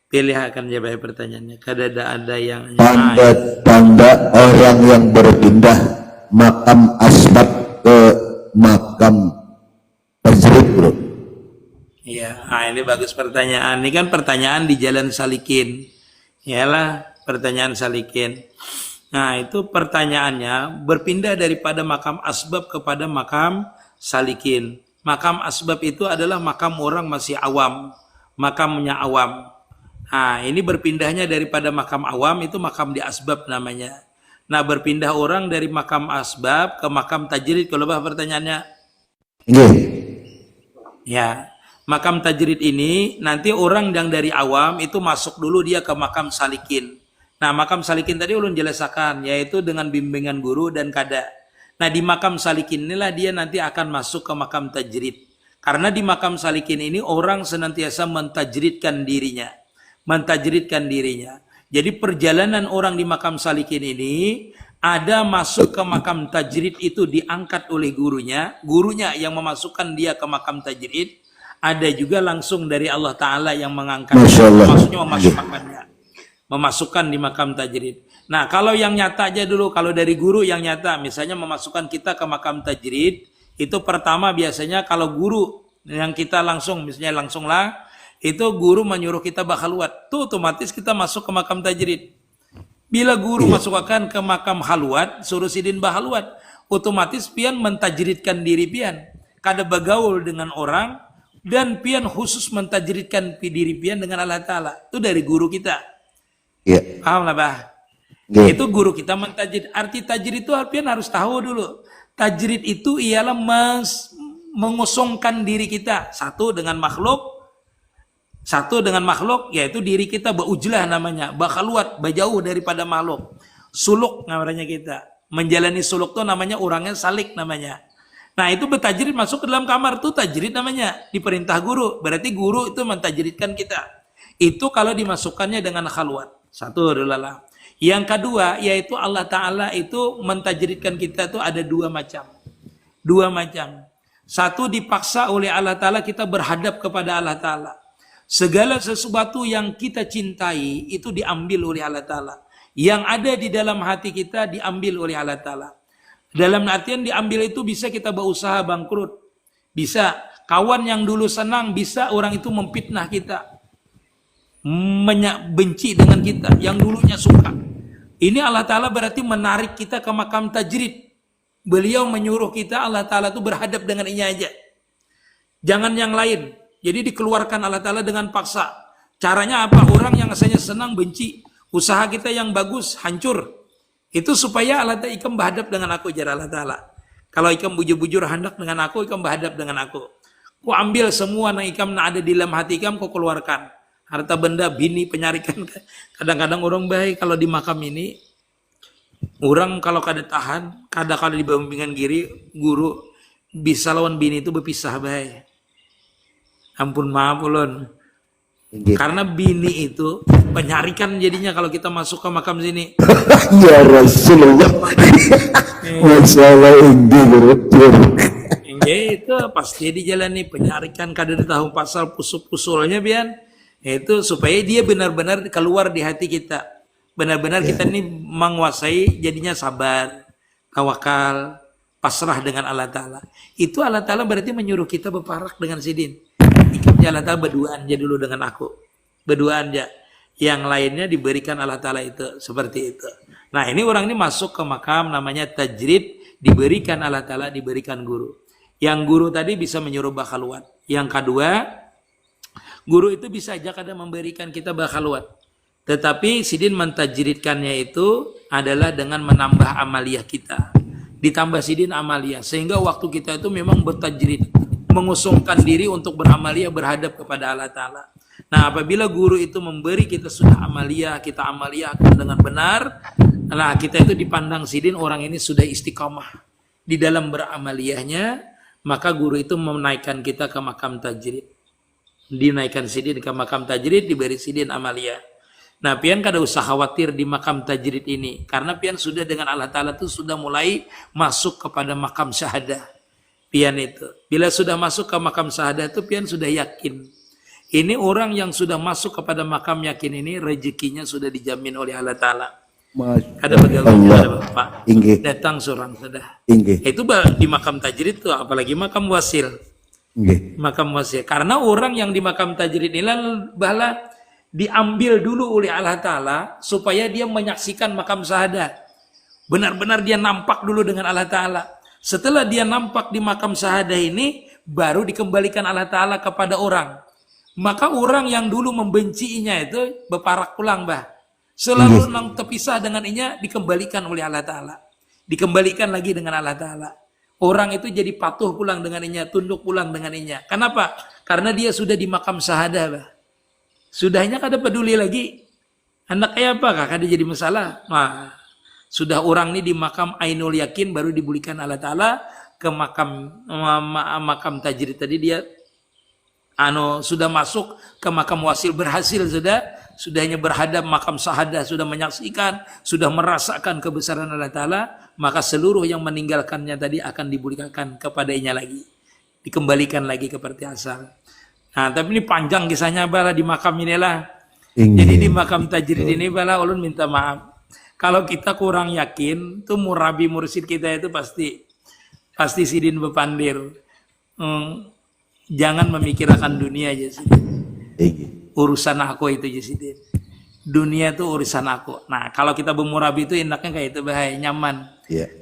Pilih akan jawab pertanyaannya. Kada ada yang Tanda-tanda orang yang berpindah makam asbab ke makam tajrid, bro. Iya, ini bagus pertanyaan. Ini kan pertanyaan di Jalan Salikin. Yalah, pertanyaan Salikin. Nah, itu pertanyaannya berpindah daripada makam asbab kepada makam salikin. Makam asbab itu adalah makam orang masih awam, makamnya awam. Nah, ini berpindahnya daripada makam awam itu makam di asbab namanya. Nah, berpindah orang dari makam asbab ke makam tajrid, kalau bah pertanyaannya. Ya, makam tajrid ini nanti orang yang dari awam itu masuk dulu dia ke makam salikin. Nah, makam salikin tadi ulun jelaskan, yaitu dengan bimbingan guru dan kada. Nah, di makam salikin inilah dia nanti akan masuk ke makam tajrid. Karena di makam salikin ini orang senantiasa mentajridkan dirinya. Jadi perjalanan orang di makam salikin ini, ada masuk ke makam tajrid itu diangkat oleh gurunya yang memasukkan dia ke makam tajrid. Ada juga langsung dari Allah Ta'ala yang mengangkat, maksudnya memasukkan di makam tajrid. Nah, kalau yang nyata aja dulu, kalau dari guru yang nyata, misalnya memasukkan kita ke makam tajrid, itu pertama biasanya kalau guru yang kita misalnya langsung lah, itu guru menyuruh kita bakhalwat, tuh otomatis kita masuk ke makam tajrid. Bila guru masukkan ke makam halwat, suruh sidin bahalwat, otomatis pian mentajridkan diri pian, kada bagaul dengan orang, dan pian khusus mentajridkan diri pian dengan Allah Ta'ala. Itu dari guru kita. Paham lah bah? Itu guru kita mentajrid. Arti tajrid itu pian harus tahu dulu. Tajrid itu ialah mengosongkan diri kita satu dengan makhluk, yaitu diri kita beujlah namanya, bakhalwat, berjauh daripada makhluk. Suluk namanya kita. Menjalani suluk itu namanya orangnya salik namanya. Nah, itu bertajrid masuk ke dalam kamar tuh tajrid namanya, diperintah guru. Berarti guru itu mentajridkan kita. Itu kalau dimasukkannya dengan khalwat. Satu adalah. Yang kedua yaitu Allah Ta'ala itu mentajridkan kita tuh ada dua macam. Dua macam. Satu dipaksa oleh Allah Ta'ala kita berhadap kepada Allah Ta'ala. Segala sesuatu yang kita cintai itu diambil oleh Allah Ta'ala. Yang ada di dalam hati kita diambil oleh Allah Ta'ala. Dalam artian diambil itu bisa kita berusaha bangkrut. Bisa kawan yang dulu senang, bisa orang itu memfitnah kita. Benci dengan kita yang dulunya suka. Ini Allah Ta'ala berarti menarik kita ke makam tajrid. Beliau menyuruh kita, Allah Ta'ala itu berhadap dengan ini aja. Jangan yang lain. Jadi dikeluarkan Allah Ta'ala dengan paksa. Caranya apa? Orang yang asalnya senang benci. Usaha kita yang bagus hancur. Itu supaya Allah Ta'ala ikam berhadap dengan aku, jar Allah Ta'ala. Kalau ikam bujur-bujur hendak dengan aku, ikam berhadap dengan aku. Ku ambil semua yang ikam ada di dalam hati ikam, ku keluarkan. Harta benda, bini, penyarikan. Kadang-kadang orang baik kalau di makam ini, orang kalau kada tahan, kadang-kadang di bimbingan guru, bisa lawan bini itu berpisah baik. Ampun maaf ulun. Karena bini itu penyarikan jadinya kalau kita masuk ke makam sini. Ya Rasulullah. Masalah ini guru. Itu pasti dijalani penyarikan, kada tahu pasal pusul-pusulnya biar. Itu supaya dia benar-benar keluar di hati kita. Benar-benar kita ini menguasai, jadinya sabar, tawakal, pasrah dengan Allah Ta'ala. Itu Allah Ta'ala berarti menyuruh kita berparak dengan sidin. Ikutnya Allah Ta'ala berduaan aja dulu dengan aku. Berduaan aja. Yang lainnya diberikan Allah Ta'ala itu. Seperti itu. Nah ini orang ini masuk ke makam namanya tajrid. Diberikan Allah Ta'ala, diberikan guru. Yang guru tadi bisa menyuruh bakhalwat. Yang kedua, guru itu bisa aja kadang memberikan kita bakhalwat. Tetapi sidin mentajridkannya itu adalah dengan menambah amaliyah kita. Ditambah sidin amaliyah. Sehingga waktu kita itu memang bertajrid. Mengusungkan diri untuk beramaliyah berhadap kepada Allah Ta'ala. Nah apabila guru itu memberi kita sudah amaliyah, kita amaliyahkan dengan benar. Nah kita itu dipandang sidin orang ini sudah istiqamah. Di dalam beramaliyahnya, maka guru itu menaikkan kita ke makam tajrid. Dinaikkan sidin ke makam tajrid, diberi sidin amaliyah. Nah pian kada usah khawatir di makam tajrid ini, karena pian sudah dengan Allah Ta'ala itu sudah mulai masuk kepada makam syahadah. Pian itu bila sudah masuk ke makam syahadah itu pian sudah yakin. Ini orang yang sudah masuk kepada makam yakin ini rezekinya sudah dijamin oleh Allah Ta'ala. Ada bagaimana ada Bapak datang seorang sudah. Itu di makam tajrid itu, apalagi makam wasil. Makam wasil. Karena orang yang di makam tajrid ini bala diambil dulu oleh Allah Ta'ala supaya dia menyaksikan makam syahadah. Benar-benar dia nampak dulu dengan Allah Ta'ala. Setelah dia nampak di makam syahadah ini, baru dikembalikan Allah Ta'ala kepada orang. Maka orang yang dulu membencinya itu berparak pulang, bah. Selalu terpisah dengan inya, dikembalikan oleh Allah Ta'ala. Dikembalikan lagi dengan Allah Ta'ala. Orang itu jadi patuh pulang dengan inya, tunduk pulang dengan inya. Kenapa? Karena dia sudah di makam syahadah, bah. Sudahnya kada peduli lagi. Anaknya apa? Kada jadi masalah. Nah, sudah orang ini di makam ainul yakin baru diberikan Allah Ta'ala ke makam tajrid tadi dia sudah masuk ke makam wasil, berhasil sudahnya berhadap makam syahadah, sudah menyaksikan, sudah merasakan kebesaran Allah Ta'ala, maka seluruh yang meninggalkannya tadi akan diberikan kepadanya lagi, dikembalikan lagi seperti asal. Nah tapi ini panjang kisahnya bala di makam inilah. Jadi di makam tajrid ini bala ulun minta maaf kalau kita kurang yakin tuh murabi mursid kita itu pasti sidin bepandir. Jangan memikirkan dunia aja sih. Urusan aku itu aja sih. Dunia itu urusan aku. Nah kalau kita bermurabi itu enaknya kayak itu bahaya, nyaman.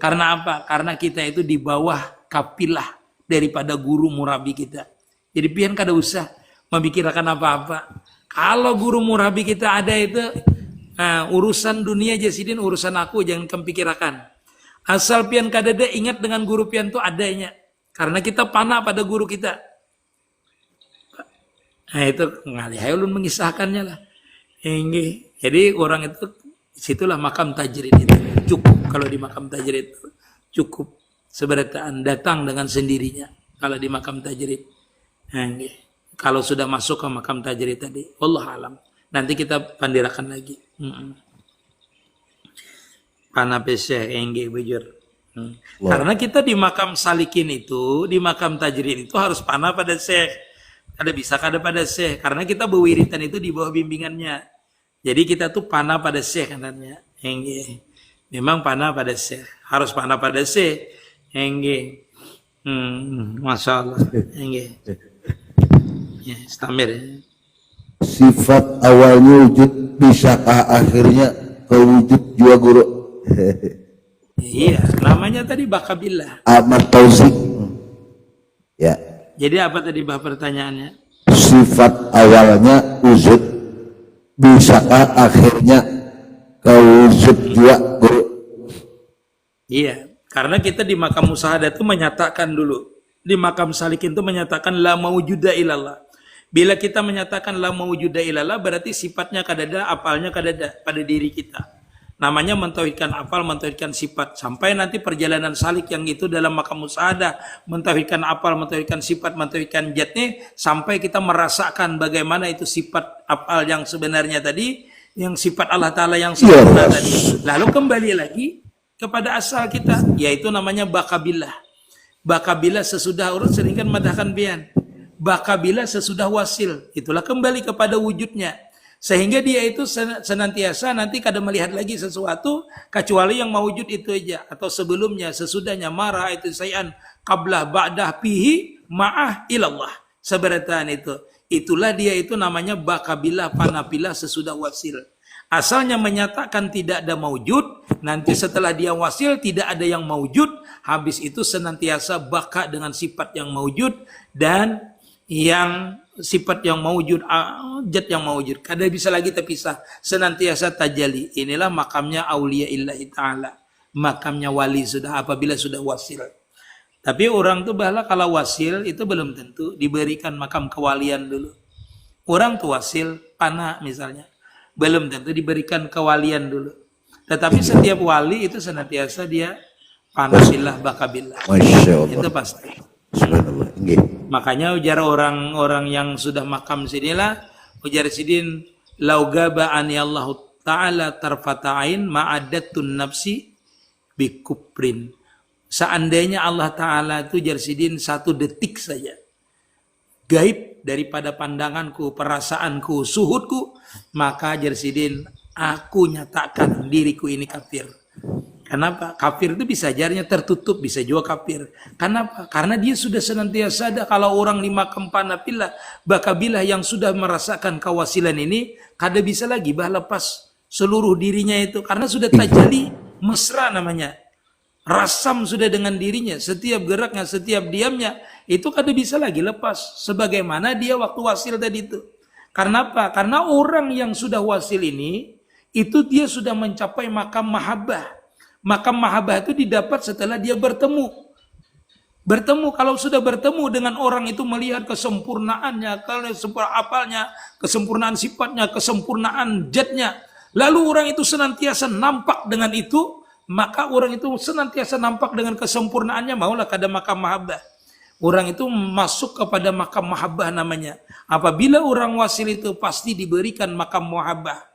Karena apa? Karena kita itu di bawah kapilah daripada guru murabi kita. Jadi pian kada usah memikirkan apa-apa. Kalau guru murabi kita ada itu, urusan dunia aja sidin, urusan aku jangan kempikirakan. Asal pian kada ada ingat dengan guru pian itu adanya. Karena kita panah pada guru kita. Nah itu ngalih ulun mengisahkannya lah. Jadi orang itu situlah makam tajrid itu cukup. Kalau di makam tajrid itu cukup seberataan datang dengan sendirinya. Kalau di makam tajrid. Kalau sudah masuk ke makam tajrid tadi, wallahu alam. Nanti kita pandirakan lagi. Pana peseh engge bujur. Karena kita di makam salikin itu, di makam tajrid itu harus pana pada syekh. Kada bisa kada pada syekh. Karena kita berwiritan itu di bawah bimbingannya. Jadi kita tuh pana pada syekh katanya. Engge. Memang pana pada syekh. Harus pana pada syekh. Engge. Masya Allah. Engge. Ya, stamir ya. Sifat awalnya wujud, bisakah akhirnya ke wujud juga guru? Iya, namanya tadi bakabillah. Ahmad Taufik. Ya. Jadi apa tadi bah pertanyaannya? Sifat awalnya wujud, bisakah akhirnya ke wujud juga guru? Iya, karena kita di makam musyahadah itu menyatakan dulu. Di makam salikin itu menyatakan la mawjuda ilallah. Bila kita menyatakan la mawjuda ilallah, berarti sifatnya kadada, apalnya kadada pada diri kita. Namanya mentauhidkan apal, mentauhidkan sifat. Sampai nanti perjalanan salik yang itu dalam makam musyahadah, mentauhidkan apal, mentauhidkan sifat, mentauhidkan jatnya, sampai kita merasakan bagaimana itu sifat apal yang sebenarnya tadi, yang sifat Allah Ta'ala yang sempurna tadi. Lalu kembali lagi kepada asal kita, yaitu namanya bakabillah. Bakabillah sesudah urut seringkan madahkan bian. Bakabillah sesudah wasil. Itulah kembali kepada wujudnya. Sehingga dia itu senantiasa nanti kadang melihat lagi sesuatu kecuali yang mawujud itu aja, atau sebelumnya, sesudahnya, marah itu sayan qablah ba'dah pihi ma'ah ilallah. Seberatan itu. Itulah dia itu namanya bakabillah panabillah sesudah wasil. Asalnya menyatakan tidak ada mawujud, nanti setelah dia wasil tidak ada yang mawujud, habis itu senantiasa baka dengan sifat yang mawujud dan yang sifat yang mawujud, jat yang mawujud. Kada bisa lagi terpisah, senantiasa tajali. Inilah makamnya aulia illahi ta'ala. Makamnya wali sudah apabila sudah wasil. Tapi orang tuh bahlah kalau wasil itu belum tentu diberikan makam kewalian dulu. Orang tuh wasil, panah misalnya, belum tentu diberikan kewalian dulu. Tetapi setiap wali itu senantiasa dia panabillah bakabillah. Masya Allah. Itu pasti. Subhanallah. Makanya ujar orang-orang yang sudah makam sinilah, ujar sidin laugaba ani Allah Ta'ala tarfata'ain ma'adatun nafsi bikuprin. Seandainya Allah Ta'ala itu ujar sidin 1 detik saja gaib daripada pandanganku, perasaanku, suhudku, maka ujar sidin aku nyatakan diriku ini kafir. Kenapa? Kafir itu bisa jarnya tertutup, bisa juga kafir. Kenapa? Karena dia sudah senantiasa ada. Kalau orang di makam panabillah, bakabillah yang sudah merasakan kewasilan ini, kada bisa lagi bah lepas seluruh dirinya itu. Karena sudah tajali mesra namanya. Rasam sudah dengan dirinya. Setiap geraknya, setiap diamnya, itu kada bisa lagi lepas. Sebagaimana dia waktu wasil tadi itu. Karena apa? Karena orang yang sudah wasil ini, itu dia sudah mencapai makam mahabbah. Makam mahabbah itu didapat setelah dia bertemu. Bertemu, kalau sudah bertemu dengan orang itu melihat kesempurnaannya, kesempurnaan apalnya, kesempurnaan sifatnya, kesempurnaan jatnya. Lalu orang itu senantiasa nampak dengan itu, maka orang itu senantiasa nampak dengan kesempurnaannya, maulah kada makam mahabbah. Orang itu masuk kepada makam mahabbah namanya. Apabila orang wasil itu pasti diberikan makam mahabbah.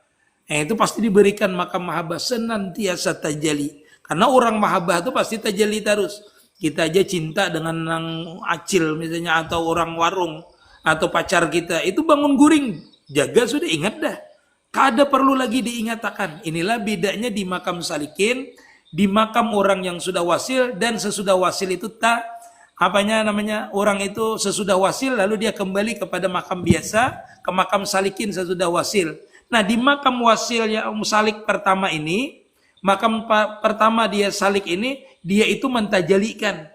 Itu pasti diberikan makam mahabbah senantiasa tajali. Karena orang mahabbah itu pasti tajali terus. Kita aja cinta dengan yang acil misalnya, atau orang warung, atau pacar kita, itu bangun guring, jaga sudah ingat dah. Kada perlu lagi diingatkan. Inilah bedanya di makam salikin, di makam orang yang sudah wasil, dan sesudah wasil itu tak, apanya namanya, orang itu sesudah wasil lalu dia kembali kepada makam biasa, ke makam salikin sesudah wasil. Nah di makam wasil yang salik pertama ini, makam pertama dia salik ini, dia itu mentajalikan.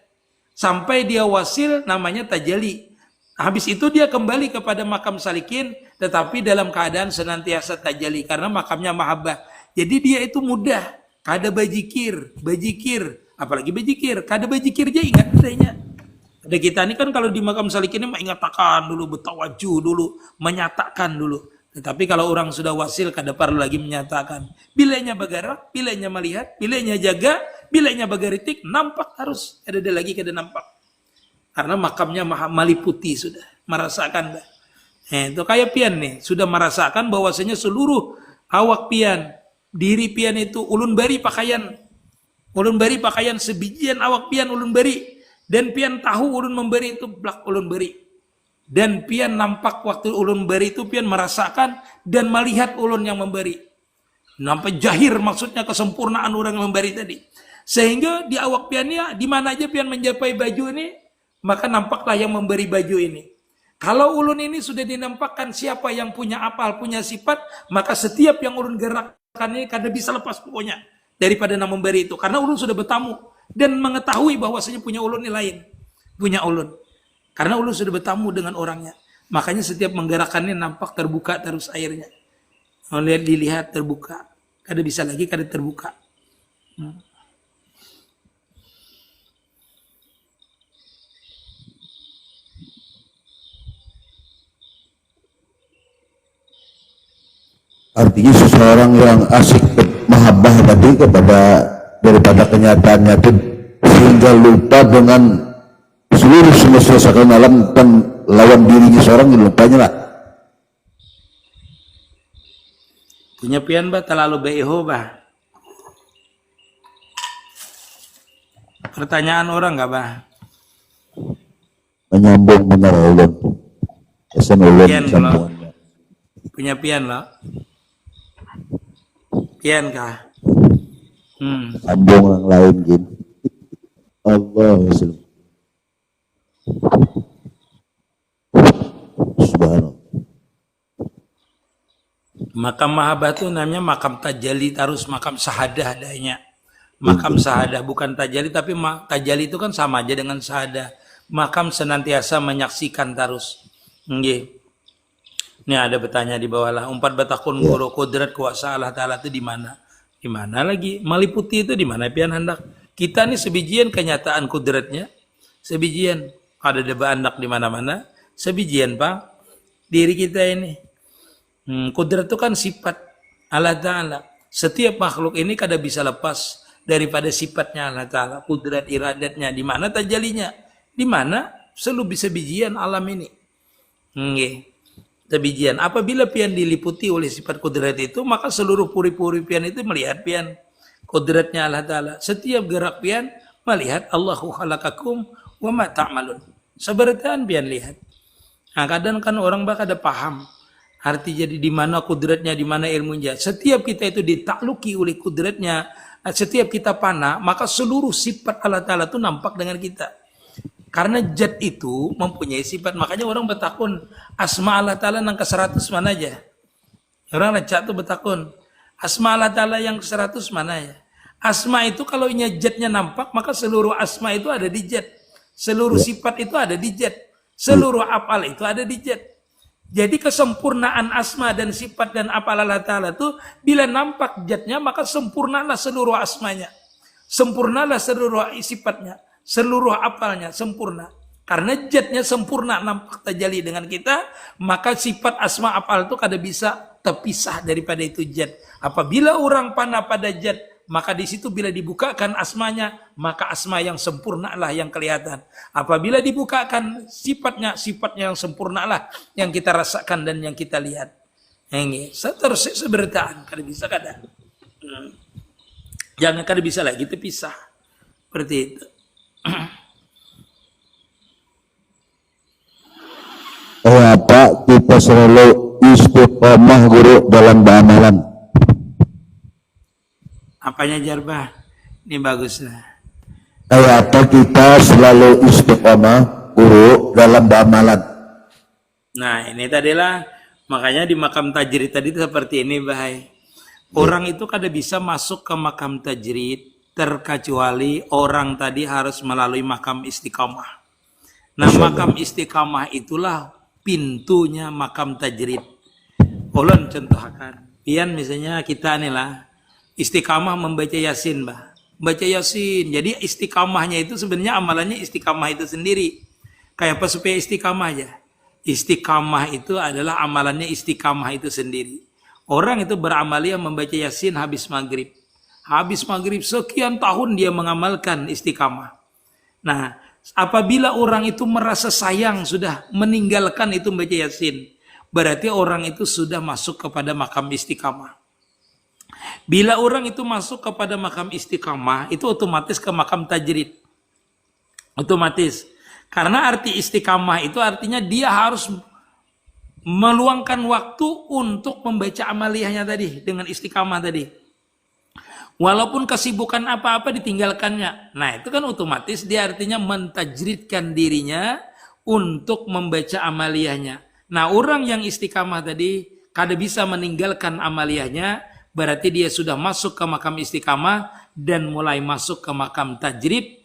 Sampai dia wasil namanya tajali. Habis itu dia kembali kepada makam salikin, tetapi dalam keadaan senantiasa tajali. Karena makamnya mahabbah. Jadi dia itu mudah. Kada bajikir. Apalagi bajikir. Kada bajikir aja ingat adanya. Ada kita ini kan kalau di makam salikin ini mengatakan dulu, bertawaju dulu, menyatakan dulu. Tetapi kalau orang sudah wasil, kada perlu lagi menyatakan. Bilanya bergerak, bilanya melihat, bilanya jaga, bilanya bergeritik, nampak harus. Ada lagi kada nampak. Karena makamnya meliputi sudah, merasakan. Itu kayak pian nih, sudah merasakan bahwasanya seluruh awak pian, diri pian itu ulun bari pakaian sebijian awak pian ulun bari, dan pian tahu ulun memberi itu blak ulun beri, dan pian nampak waktu ulun beri itu pian merasakan dan melihat ulun yang memberi, nampak jahir maksudnya kesempurnaan orang yang memberi tadi, sehingga di awak piannya di mana aja pian mencapai baju ini, maka nampaklah yang memberi baju ini. Kalau ulun ini sudah dinampakkan siapa yang punya apal, punya sifat, maka setiap yang ulun gerakkan ini kada bisa lepas pokoknya daripada nama memberi itu. Karena ulun sudah bertamu dan mengetahui bahwasanya punya ulun ini lain. Punya ulun. Karena ulun sudah bertamu dengan orangnya. Makanya setiap menggerakkannya nampak terbuka terus airnya. Kalau dilihat terbuka. Kada bisa lagi, kada terbuka. Artinya seseorang yang asik mahabbah tadi daripada kenyataannya itu sehingga lupa dengan seluruh semesta sekalian alam dan lawan dirinya seorang yang lupanya lah. Punya pian bah terlalu beho bah. Pertanyaan orang nggak bah? Menyambung benar ulun. Kesan ulun Pian sambungannya. Punya pian loh. Pian kah? Sambung yang lain gini. Allah subhanallah. Makam mahabbah itu namanya makam tajalli, terus makam sahadah adanya. Makam sahadah bukan tajalli, tapi tajalli itu kan sama aja dengan sahadah. Makam senantiasa menyaksikan terus. Nggih. Ini ada bertanya di bawah lah. 4 batakun guru kodrat kuasa Allah Ta'ala itu di mana? Di mana lagi? Meliputi itu di mana pian hendak? Kita nih sebijian kenyataan kodratnya. Sebijian. Ada deba hendak di mana-mana. Sebijian Pak. Diri kita ini. Kodrat itu kan sifat Allah Ta'ala. Setiap makhluk ini kada bisa lepas daripada sifatnya Allah Ta'ala. Kodrat iradatnya. Di mana tajalinya? Di mana? Selalu bisa bijian alam ini. Nggih. Sebijian. Apabila pian diliputi oleh sifat kudrat itu, maka seluruh puri-puri pian itu melihat pian kudratnya Allah Ta'ala. Setiap gerak pian melihat Allahu khalaqakum wa ma ta'malun. Seberataan pian lihat. Nah, kadang kan orang bakal ada paham arti jadi di mana kudratnya, di mana ilmunya. Setiap kita itu ditakluki oleh kudratnya, setiap kita panah, maka seluruh sifat Allah Ta'ala itu nampak dengan kita. Karena zat itu mempunyai sifat. Makanya orang bertakun asma Allah Ta'ala yang ke-100 mana aja. Orang lecak tuh bertakun asma Allah Ta'ala yang ke-100 mana ya. Asma itu kalau zatnya nampak, maka seluruh asma itu ada di zat. Seluruh sifat itu ada di zat. Seluruh apal itu ada di zat. Jadi kesempurnaan asma dan sifat dan apal Allah Ta'ala itu bila nampak zatnya, maka sempurnalah seluruh asmanya. Sempurnalah seluruh sifatnya. Seluruh apalnya sempurna. Karena zatnya sempurna nampak terjali dengan kita, maka sifat asma apal itu kada bisa terpisah daripada itu zat. Apabila orang panah pada zat, maka di situ bila dibukakan asmanya, maka asma yang sempurna lah yang kelihatan. Apabila dibukakan sifatnya yang sempurna lah yang kita rasakan dan yang kita lihat. Ini seterusnya seberataan kada bisa kada. Jangan kada bisa lagi terpisah. Seperti itu. Apa kita selalu istiqomah guru dalam beramalan? Apanya Jarbah? Ini bagus lah. Apa kita selalu istiqomah guru dalam beramalan? Nah ini tadilah makanya di makam tajrid tadi seperti ini bahaya. Orang itu kada bisa masuk ke makam tajrid terkecuali orang tadi harus melalui makam istiqamah. Nah, makam istiqamah itulah pintunya makam tajrid. Ulun contohkan. Pian misalnya kita nih lah istiqamah membaca Yasin, bah. Baca Yasin. Jadi istiqamahnya itu sebenarnya amalannya istiqamah itu sendiri. Kayak apa supaya istiqamah aja? Istiqamah itu adalah amalannya istiqamah itu sendiri. Orang itu beramalia membaca Yasin habis maghrib. Habis maghrib sekian tahun dia mengamalkan istiqamah. Nah, apabila orang itu merasa sayang sudah meninggalkan itu membaca Yasin, berarti orang itu sudah masuk kepada makam istiqamah. Bila orang itu masuk kepada makam istiqamah, itu otomatis ke makam tajrid. Otomatis. Karena arti istiqamah itu artinya dia harus meluangkan waktu untuk membaca amaliyahnya tadi dengan istiqamah tadi. Walaupun kesibukan apa-apa ditinggalkannya. Nah, itu kan otomatis dia artinya mentajridkan dirinya untuk membaca amaliyahnya. Nah, orang yang istiqamah tadi kada bisa meninggalkan amaliyahnya, berarti dia sudah masuk ke makam istiqamah dan mulai masuk ke makam tajrid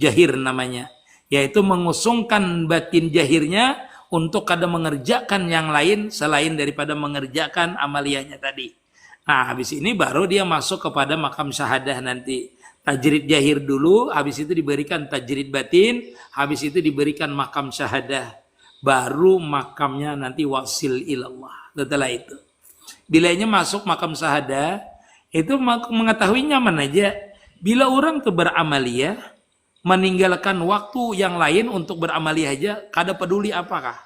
jahir namanya. Yaitu mengusungkan batin jahirnya untuk kada mengerjakan yang lain selain daripada mengerjakan amaliyahnya tadi. Nah, habis ini baru dia masuk kepada makam syahadah nanti. Tajrid jahir dulu, habis itu diberikan tajrid batin, habis itu diberikan makam syahadah. Baru makamnya nanti wasil ilallah. Setelah itu. Bilanya masuk makam syahadah, itu mengetahui nyaman aja. Bila orang tuh beramaliyah, meninggalkan waktu yang lain untuk beramaliyah aja, kada peduli apakah.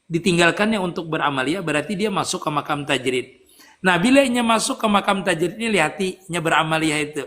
Ditinggalkannya untuk beramaliyah, berarti dia masuk ke makam tajrid. Nah, bila ia masuk ke makam tajrid ini, lihatinya beramaliyah itu.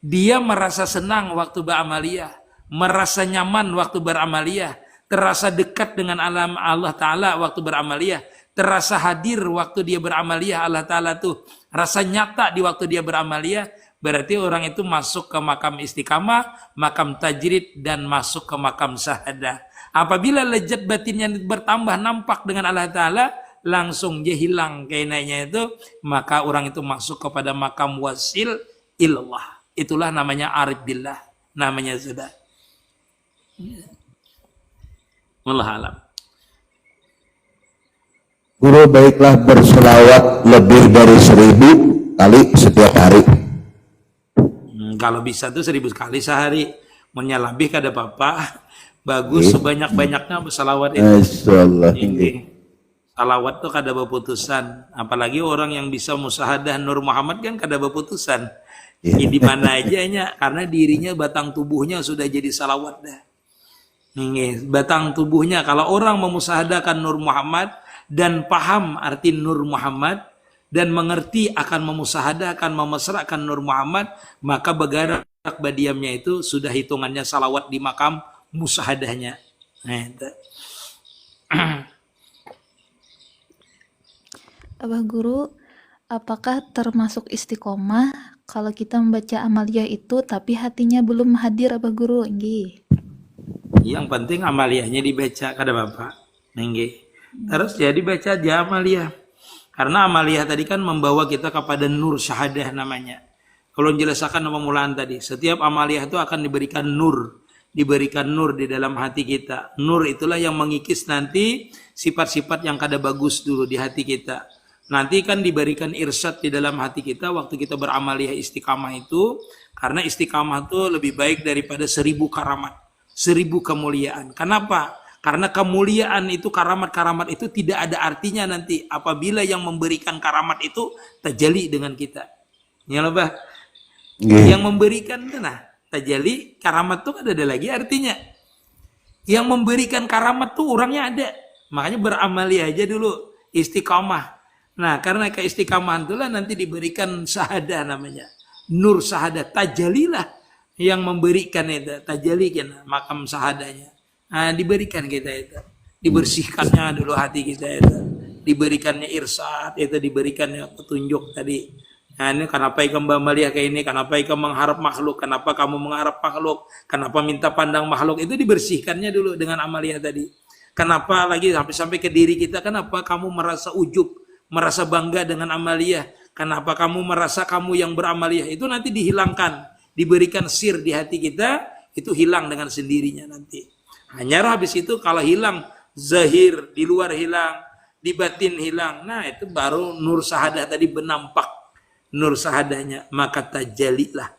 Dia merasa senang waktu beramaliyah, merasa nyaman waktu beramaliyah, terasa dekat dengan alam Allah Ta'ala waktu beramaliyah, terasa hadir waktu dia beramaliyah, Allah Ta'ala tuh rasa nyata di waktu dia beramaliyah, berarti orang itu masuk ke makam istiqamah, makam tajrid, dan masuk ke makam syahadah. Apabila lezat batinnya bertambah nampak dengan Allah Ta'ala, langsung dia hilang kainanya itu, maka orang itu masuk kepada makam wasil ilallah. Itulah namanya arif billah, namanya sudah. Wallahu alam. Guru, baiklah berselawat lebih dari 1000 kali setiap hari. Kalau bisa tuh 1000 kali sehari. Menyalabih kada apa-apa. Bagus sebanyak-banyaknya bersalawat itu. Masyaallah. Salawat tuh kada berputusan. Apalagi orang yang bisa musahadah Nur Muhammad kan kada berputusan. Di mana ajanya, karena dirinya batang tubuhnya sudah jadi salawat dah. Nih, batang tubuhnya kalau orang memusahadakan Nur Muhammad dan paham arti Nur Muhammad dan mengerti akan memusahadakan, memesrakan Nur Muhammad, maka begarak badiamnya itu sudah hitungannya salawat di makam musahadahnya. Nah, itu. Abah Guru, apakah termasuk istiqomah kalau kita membaca amaliyah itu tapi hatinya belum hadir, Abah Guru? Nggih. Yang penting amaliyahnya dibaca, kada Bapak. Nggih. Terus jadi baca aja amaliyah. Karena amaliyah tadi kan membawa kita kepada nur syahadah namanya. Kalau menjelaskan pemulaan tadi, setiap amaliyah itu akan diberikan nur di dalam hati kita. Nur itulah yang mengikis nanti sifat-sifat yang kada bagus dulu di hati kita. Nanti kan diberikan irsyad di dalam hati kita waktu kita beramaliyah istiqamah itu, karena istiqamah itu lebih baik daripada 1000 karamat, 1000 kemuliaan. Kenapa? Karena kemuliaan itu, karamat-karamat itu tidak ada artinya nanti apabila yang memberikan karamat itu tajalli dengan kita. Ya loh, Bah. Yang memberikan itu nah, tajalli, karamat itu ada lagi artinya. Yang memberikan karamat tuh orangnya ada. Makanya beramaliyah aja dulu, istiqamah. Nah, karena keistiqamahan itulah nanti diberikan syahadah namanya. Nur syahadah, tajalilah yang memberikan itu. Tajali kan makam syahadahnya. Nah, diberikan kita itu. Dibersihkannya dulu hati kita itu. Diberikannya irsyad, itu diberikannya petunjuk tadi. Nah, ini kenapa ikam bamaliah kayak ini, kenapa ikam mengharap makhluk, kenapa kamu mengharap makhluk, kenapa minta pandang makhluk, itu dibersihkannya dulu dengan amaliyah tadi. Kenapa lagi sampai ke diri kita, kenapa kamu merasa ujub, merasa bangga dengan amaliyah, kenapa kamu merasa kamu yang beramaliyah, itu nanti dihilangkan, diberikan sir di hati kita, itu hilang dengan sendirinya nanti. Hanya habis itu kalau hilang, zahir, di luar hilang, di batin hilang, nah itu baru nur syahadah tadi bernampak, nur syahadahnya, maka tajalilah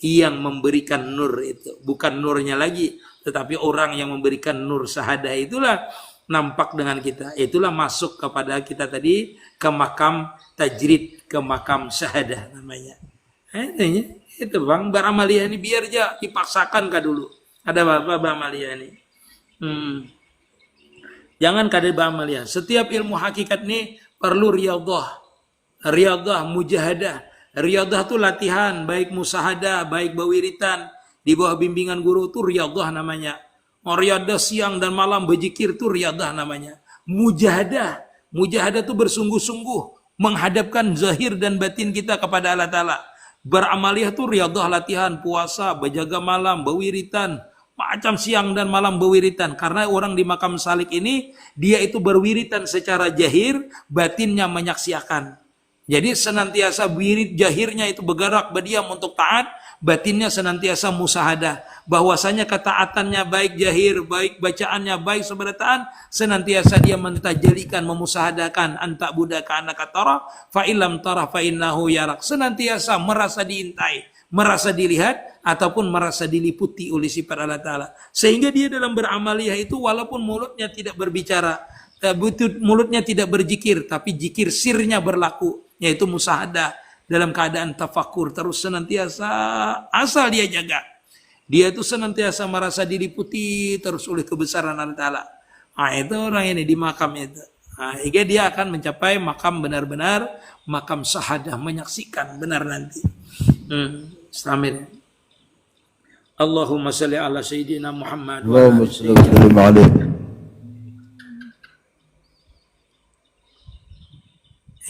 yang memberikan nur itu, bukan nurnya lagi, tetapi orang yang memberikan nur syahadah itulah nampak dengan kita, itulah masuk kepada kita tadi ke makam tajrid, ke makam syahadah namanya. Itu bang, beramaliyah ini biar aja dipaksakan kah dulu. Ada apa beramaliyah ini? Jangan kada beramaliyah. Setiap ilmu hakikat ini perlu riyadhah, mujahadah. Riyadhah itu latihan, baik musahadah, baik bawiritan. Di bawah bimbingan guru itu riyadhah namanya. Riyadhah siang dan malam berzikir itu riyadhah namanya. Mujahadah. Mujahadah itu bersungguh-sungguh menghadapkan zahir dan batin kita kepada Allah Ta'ala. Beramaliyah itu riyadhah latihan, puasa, berjaga malam, bawiritan, macam siang dan malam berwiritan. Karena orang di makam salik ini, dia itu berwiritan secara jahir, batinnya menyaksikan. Jadi senantiasa wirid jahirnya itu bergerak berdiam untuk taat, batinnya senantiasa musahadah. Bahwasanya ketaatannya baik jahir, baik bacaannya, baik seberataan, senantiasa dia mentajalikan, memusahadakan anta budaka anaka tara, fa illam tara fa innahu yarak. Senantiasa merasa diintai, merasa dilihat, ataupun merasa diliputi oleh sifat Allah Ta'ala. Sehingga dia dalam beramaliyah itu walaupun mulutnya tidak berbicara, mulutnya tidak berzikir, tapi zikir sirnya berlaku, yaitu musahadah dalam keadaan tafakur terus senantiasa asal dia jaga. Dia itu senantiasa merasa diliputi terus oleh kebesaran Allah Ta'ala. Nah, itu orang ini di makam itu. Nah, hingga dia akan mencapai makam benar-benar makam sahadah, menyaksikan benar nanti. Amin. Allahumma salli ala sayyidina Muhammad wa ala Allahumma salli wa sallim alaihi.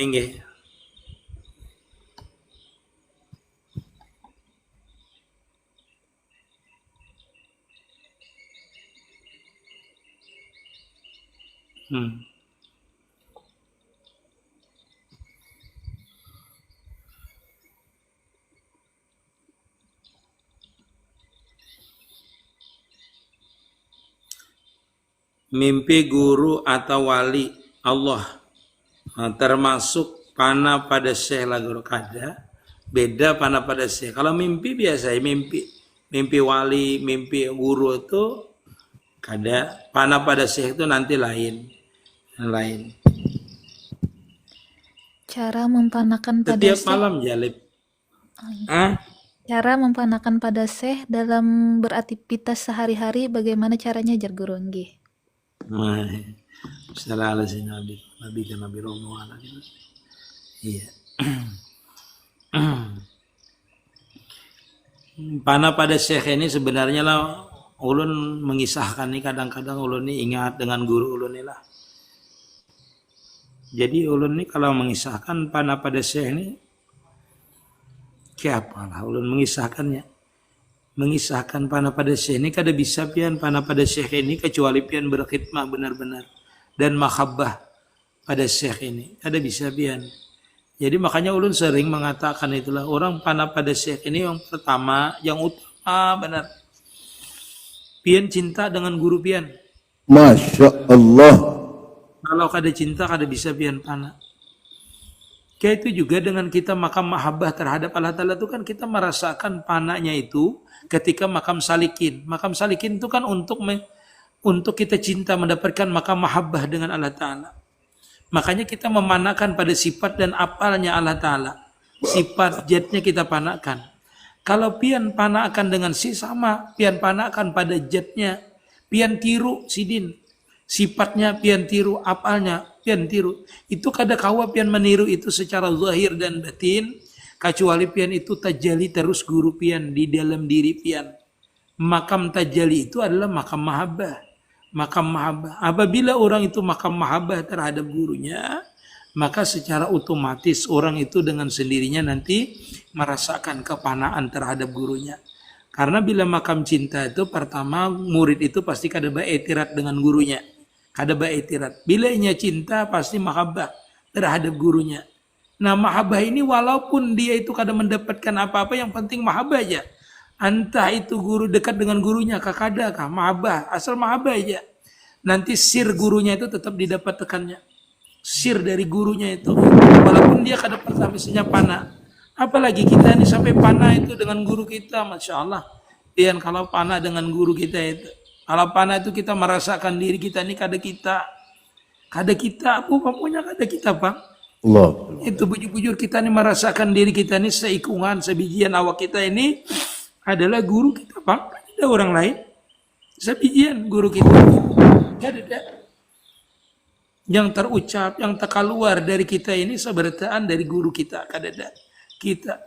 Inggih. Mimpi guru atau wali Allah, termasuk panah pada syekh lah guru kada. Beda panah pada syekh. Kalau mimpi biasa ya mimpi wali, mimpi guru itu kada. Panah pada syekh itu nanti lain. Cara mempanakan pada Setiap syekh. malam jalib. Cara mempanakan pada syekh dalam beraktivitas sehari-hari bagaimana caranya jar guru nggih? Salah ala si Nabi kan Nabi Romo ala gitu. Iya. Panah pada syekh ini sebenarnya lah ulun mengisahkan nih, kadang-kadang ulun nih ingat dengan guru ulun nih lah. Jadi ulun nih kalau mengisahkan panah pada syekh ini kayak apalah ulun mengisahkannya. Mengisahkan panah pada syekh ini kada bisa pian panah pada syekh ini kecuali pian berkhidmah benar-benar dan mahabbah pada syekh ini kada bisa pian. Jadi makanya ulun sering mengatakan itulah orang panah pada syekh ini yang pertama, yang utama benar pian cinta dengan guru pian. Masya Allah. Kalau kada cinta kada bisa pian panah. Kayak itu juga dengan kita makam mahabbah terhadap Allah Ta'ala itu kan kita merasakan panahnya itu ketika makam salikin. Makam salikin itu kan untuk kita cinta mendapatkan makam mahabbah dengan Allah Ta'ala. Makanya kita memanakan pada sifat dan apalnya Allah Ta'ala. Sifat jatnya kita panakan. Kalau pian panakan dengan si sama, pian panakan pada jatnya. Pian tiru sidin. Sifatnya pian tiru, apalnya pian tiru. Itu kada kawa pian meniru itu secara zahir dan batin, kecuali pian itu tajali terus guru pian di dalam diri pian. Makam tajali itu adalah makam mahabbah. Makam mahabbah. Apabila orang itu makam mahabbah terhadap gurunya, maka secara otomatis orang itu dengan sendirinya nanti merasakan kepanaan terhadap gurunya. Karena bila makam cinta itu pertama murid itu pasti kada baetirat dengan gurunya. Kada baetirat. Bila inya cinta pasti mahabbah terhadap gurunya. Nah mahabbah ini walaupun dia itu kada mendapatkan apa-apa, yang penting mahabbah aja. Entah itu guru dekat dengan gurunya kada kah mahabbah, asal mahabbah aja. Nanti sir gurunya itu tetap didapat tekannya. Sir dari gurunya itu. Walaupun dia kada pernah misalnya panah. Apalagi kita ini sampai panah itu dengan guru kita, Masya Allah. Dan kalau panah dengan guru kita itu, kalau panah itu kita merasakan diri kita ini kada kita, pokoknya kada kita bang. Allah. Itu bujur-bujur kita ini merasakan diri kita ini seikungan, sebijian awak kita ini adalah guru kita bang. Ada orang lain, sebijian guru kita. Kada ada. Yang terucap, yang terkeluar dari kita ini seberataan dari guru kita, kada ada.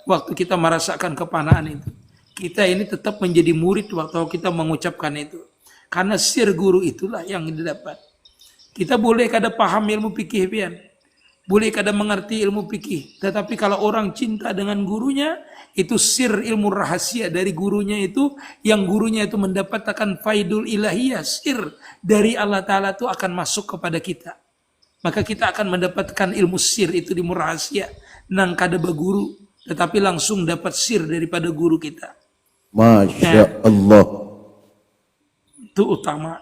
waktu kita merasakan kepanaan itu, kita ini tetap menjadi murid waktu kita mengucapkan itu. Karena sir guru itulah yang didapat. Kita boleh kada paham ilmu fikih pian, boleh kada mengerti ilmu fikih, tetapi kalau orang cinta dengan gurunya, itu sir ilmu rahasia dari gurunya itu, yang gurunya itu mendapatkan faidul ilahiyah, sir dari Allah Ta'ala itu akan masuk kepada kita. Maka kita akan mendapatkan ilmu sir itu di rahasia, nang kada baguru, tetapi langsung dapat sir daripada guru kita. Masya Allah. Itu utama.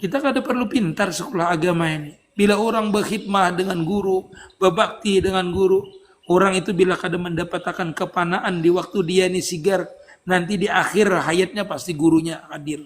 Kita kada perlu pintar sekolah agama ini. Bila orang berkhidmah dengan guru, berbakti dengan guru, orang itu bila kada mendapatkan kepanaan di waktu dia ini sigar, nanti di akhir hayatnya pasti gurunya hadir.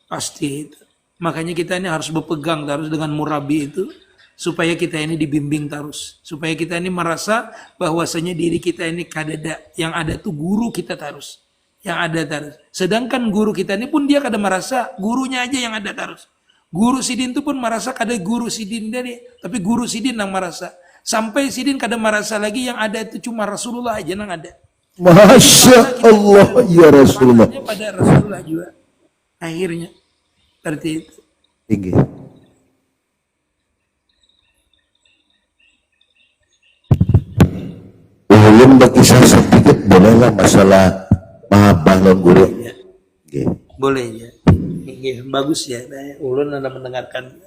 Pasti itu. Makanya kita ini harus berpegang terus dengan murabi itu, supaya kita ini dibimbing terus. Supaya kita ini merasa bahwasanya diri kita ini kadada, yang ada tuh guru kita terus. Yang ada terus. Sedangkan guru kita ini pun dia kada merasa gurunya aja yang ada terus. Guru Sidin itu pun merasa kada guru Sidin dari, tapi guru Sidin yang merasa. Sampai Sidin kada merasa lagi yang ada itu cuma Rasulullah aja yang ada. Masya Allah ya Rasulullah. Pada Rasulullah juga. Akhirnya seperti itu. Tinggi. Ulun berkisah sedikit bolehlah masalah mahabbah lawan guru. Okay. Boleh ya. Bagus ya. Ulun anda mendengarkan.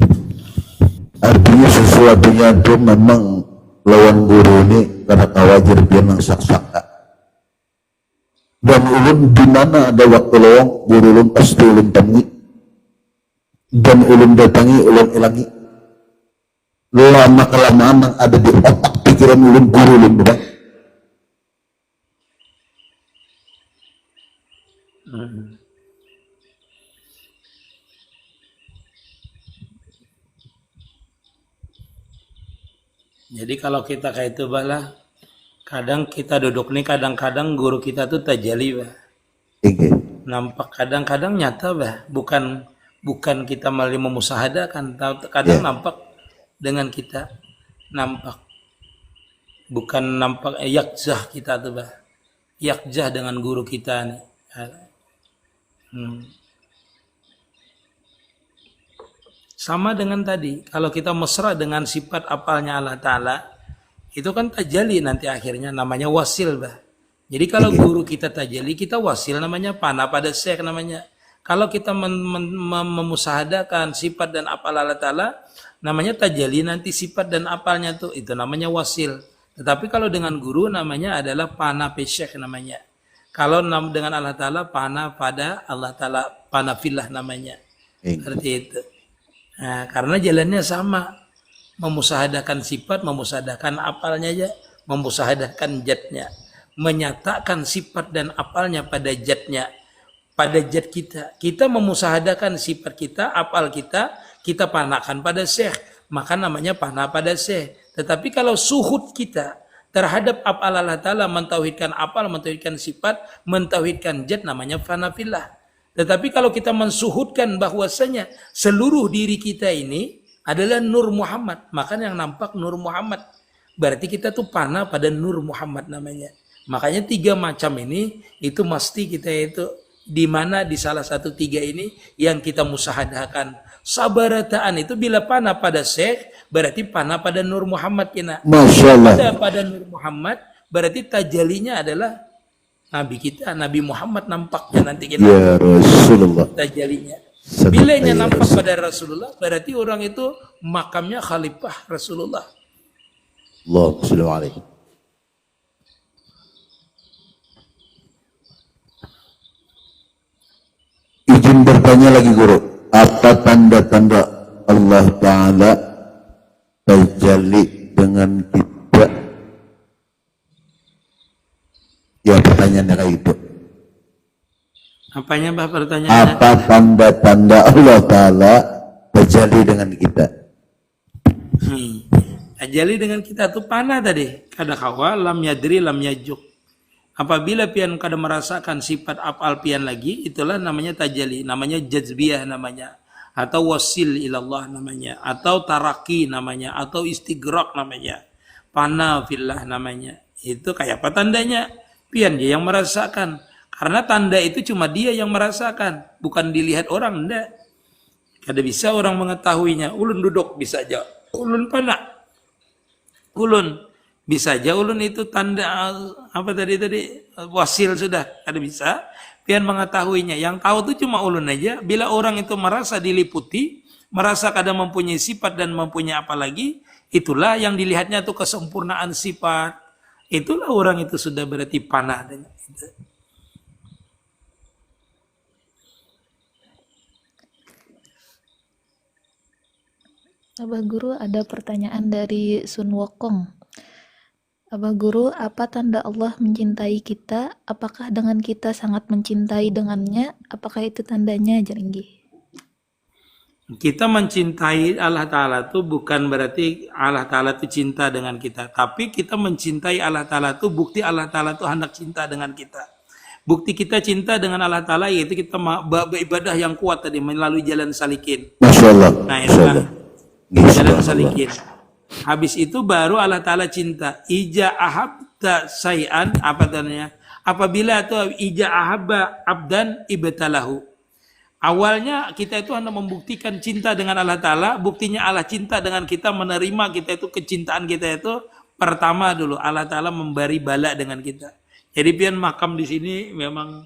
Artinya sesuatunya itu memang lawan guru ini karena wajar dia nang saksaka. Dan ulun di mana ada waktu lowong guru ulun pasti ulun temui. Dan ulun datangi ulun ilangi. Lama kelamaan yang ada di otak pikiran ulun guru ulun bukan. Jadi kalau kita kayak itu balah, kadang kita duduk nih, kadang-kadang guru kita tuh tajali bah. Nampak kadang-kadang nyata bah, bukan kita malah memusahadakan, kadang nampak dengan kita, nampak bukan nampak yakzah kita tuh bah, yakzah dengan guru kita nih. Sama dengan tadi, kalau kita mesra dengan sifat apalnya Allah Ta'ala, itu kan tajali nanti akhirnya namanya wasil bah. Jadi kalau guru kita tajali, kita wasil namanya pana pada syekh namanya. Kalau kita memusahadakan sifat dan apal Allah Ta'ala, namanya tajali nanti sifat dan apalnya tuh, itu namanya wasil. Tetapi kalau dengan guru namanya adalah pana pesyekh namanya. Kalau dengan Allah Ta'ala, pana pada Allah Ta'ala, pana filah namanya. Seperti itu. Nah, karena jalannya sama. Memusahadakan sifat, memusahadakan apalnya aja, memusahadakan jatnya. Menyatakan sifat dan apalnya pada jatnya. Pada jat kita. Kita memusahadakan sifat kita, apal kita panakan pada syekh. Maka namanya pana pada syekh. Tetapi kalau suhud kita terhadap apal Allah Ta'ala, mentauhidkan apal, mentauhidkan sifat, mentauhidkan jat, namanya fanafillah. Tetapi kalau kita mensuhudkan bahwasanya seluruh diri kita ini adalah Nur Muhammad, maka yang nampak Nur Muhammad. Berarti kita tuh panah pada Nur Muhammad namanya. Makanya 3 macam ini, itu mesti kita itu di mana di salah satu 3 ini yang kita musahadakan. Sabarataan itu bila panah pada syekh, berarti panah pada Nur Muhammad kena. Masya Allah. Pada Nur Muhammad, berarti tajalinya adalah Nabi kita, Nabi Muhammad nampaknya nanti kita. Ya Rasulullah. Tajalinya. Bilanya nampak pada Rasulullah, berarti orang itu makamnya khalifah Rasulullah. Allahumma shalli alaihi. Izin bertanya lagi guru, apa tanda-tanda Allah Ta'ala tajalli dengan kita? Ya pertanyaannya kayak itu. Apanya bah pertanyaannya? Apa tanda-tanda Allah Ta'ala tajalli dengan kita? Tajali dengan kita tuh panah tadi. Kada kawa lam yadri lam yajuk. Apabila pian kada merasakan sifat apal pian lagi, itulah namanya tajali, namanya jazbiyah namanya, atau wasil ilallah namanya, atau taraki namanya, atau istighraq namanya, pana fillah namanya. Itu kayak apa tandanya? Pian dia yang merasakan. Karena tanda itu cuma dia yang merasakan, bukan dilihat orang, enggak. Kada bisa orang mengetahuinya. Ulun duduk bisa aja. Ulun panak. Ulun bisa aja ulun itu tanda apa tadi wasil sudah. Kada bisa. Pian mengetahuinya. Yang tahu itu cuma ulun aja. Bila orang itu merasa diliputi, merasa kada mempunyai sifat dan mempunyai apa lagi, itulah yang dilihatnya itu kesempurnaan sifat. Itulah orang itu sudah berarti panah dengan itu. Abah Guru, ada pertanyaan dari Sun Wokong. Abah Guru, apa tanda Allah mencintai kita? Apakah dengan kita sangat mencintai dengannya? Apakah itu tandanya, Jaringgi? Kita mencintai Allah Ta'ala itu bukan berarti Allah Ta'ala itu cinta dengan kita. Tapi kita mencintai Allah Ta'ala itu bukti Allah Ta'ala itu hendak cinta dengan kita. Bukti kita cinta dengan Allah Ta'ala yaitu kita beribadah yang kuat tadi melalui jalan salikin. Masya Allah. Nah, Masya Allah. jalan salikin. Habis itu baru Allah Ta'ala cinta. Ija ahabta say'an, apa tanya? Apabila itu ija ahabba abdan ibtalahu. Awalnya kita itu hanya membuktikan cinta dengan Allah Ta'ala. Buktinya Allah cinta dengan kita, menerima kita itu, kecintaan kita itu. Pertama dulu Allah Ta'ala memberi bala dengan kita. Jadi pian makam di sini memang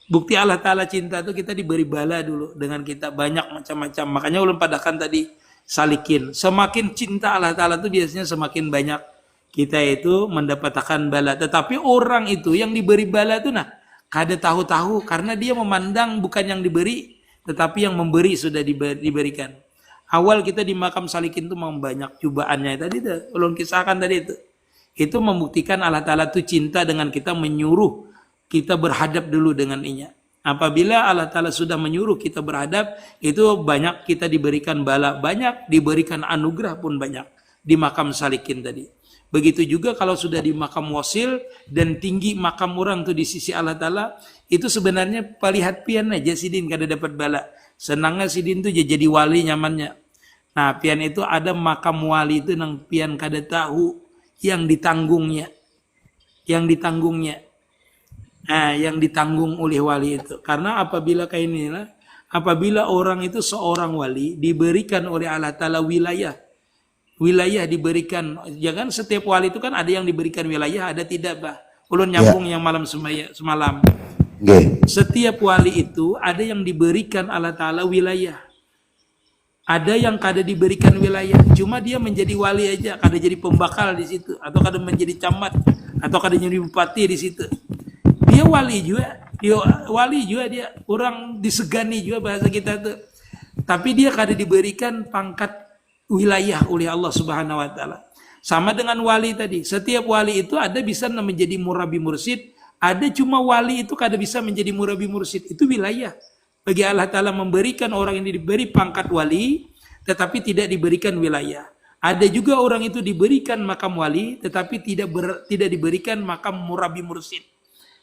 bukti Allah Ta'ala cinta itu kita diberi bala dulu dengan kita. Banyak macam-macam. Makanya ulun padahkan tadi salikin. Semakin cinta Allah Ta'ala itu biasanya semakin banyak kita itu mendapatkan bala. Tetapi orang itu yang diberi bala itu kada tahu-tahu karena dia memandang bukan yang diberi, tetapi yang memberi sudah diberikan. Awal kita di makam salikin itu memang banyak cobaannya tadi itu, ulun kisahkan tadi itu. Itu membuktikan Allah Ta'ala itu cinta dengan kita, menyuruh kita berhadap dulu dengan inya. Apabila Allah Ta'ala sudah menyuruh kita berhadap, itu banyak kita diberikan bala, banyak diberikan anugerah pun banyak di makam salikin tadi. Begitu juga kalau sudah di makam wasil dan tinggi makam orang tuh di sisi Allah Ta'ala, itu sebenarnya palihat pian aja sidin kada dapat bala. Senangnya sidin tuh jadi wali nyamannya. Nah pian itu ada makam wali itu nang pian kada tahu yang ditanggungnya. Yang ditanggungnya. Nah yang ditanggung oleh wali itu. Karena apabila kayak inilah, apabila orang itu seorang wali diberikan oleh Allah Ta'ala wilayah diberikan, jangan setiap wali itu kan ada yang diberikan wilayah, ada tidak bah. Ulun nyambung yang malam semalam. Setiap wali itu ada yang diberikan Allah Ta'ala wilayah. Ada yang kada diberikan wilayah, cuma dia menjadi wali aja, kada jadi pembakal di situ, atau kada menjadi camat, atau kada jadi bupati di situ. Dia wali juga, dia orang disegani juga bahasa kita tuh. Tapi dia kada diberikan pangkat wilayah oleh Allah Subhanahu wa Ta'ala. Sama dengan wali tadi. Setiap wali itu ada bisa menjadi murabi mursyid, ada cuma wali itu kada bisa menjadi murabi mursyid. Itu wilayah. Bagi Allah Ta'ala memberikan orang ini diberi pangkat wali, tetapi tidak diberikan wilayah. Ada juga orang itu diberikan makam wali, tetapi tidak diberikan makam murabi mursyid.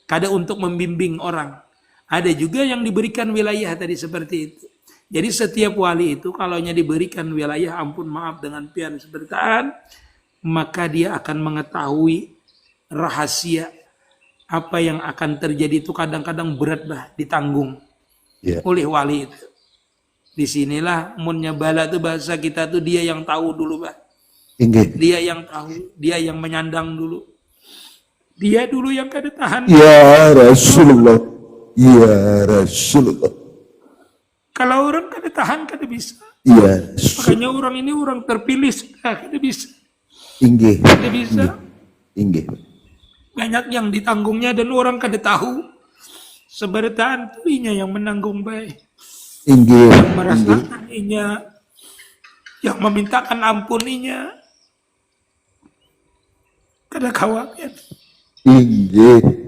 Kada untuk membimbing orang. Ada juga yang diberikan wilayah tadi seperti itu. Jadi setiap wali itu kalaunya diberikan wilayah, ampun maaf dengan pian seberitaan, maka dia akan mengetahui rahasia apa yang akan terjadi itu kadang-kadang berat bah ditanggung oleh wali itu. Disinilah munnya bala itu bahasa kita tuh dia yang tahu dulu bah. Dia yang tahu, dia yang menyandang dulu. Dia dulu yang kada tahan. Ya Rasulullah, ya Rasulullah. Kalau orang kada tahan kada bisa. Iya. Makanya orang ini orang terpilih sudah kada bisa. Inggih. Kada bisa. Inggih. Banyak yang ditanggungnya dan orang kada tahu. Seberitaan tuinya yang menanggung baik. Inggih. Yang merasakan inya, yang memintakan ampuninya. Kada khawatir. Inggih.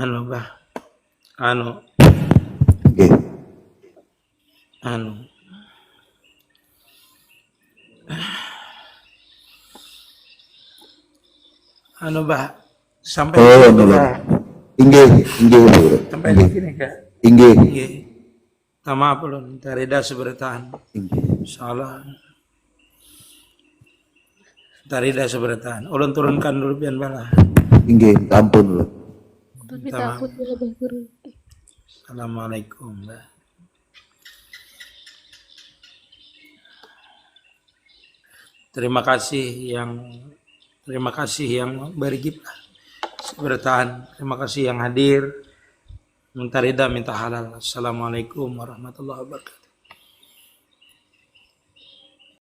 anu bah anu Nggih. anu anu bah sampai Oh, di situ nulung. bah. Inggih, inggih Bu. Sampai di Inggih. sini kak. Inggih. Nggih. Tama pelun tarida sebertahan. Inggih. Salah. Tarida sebertahan. Ulun turunkan dulu pian bala. Inggih, ampun lho. Tapi Tamam. takut ya Abah Guru. Assalamualaikum. Bah. Terima kasih yang bergib bertahan. Terima kasih yang hadir. Minta ridha, minta halal. Assalamualaikum warahmatullahi wabarakatuh.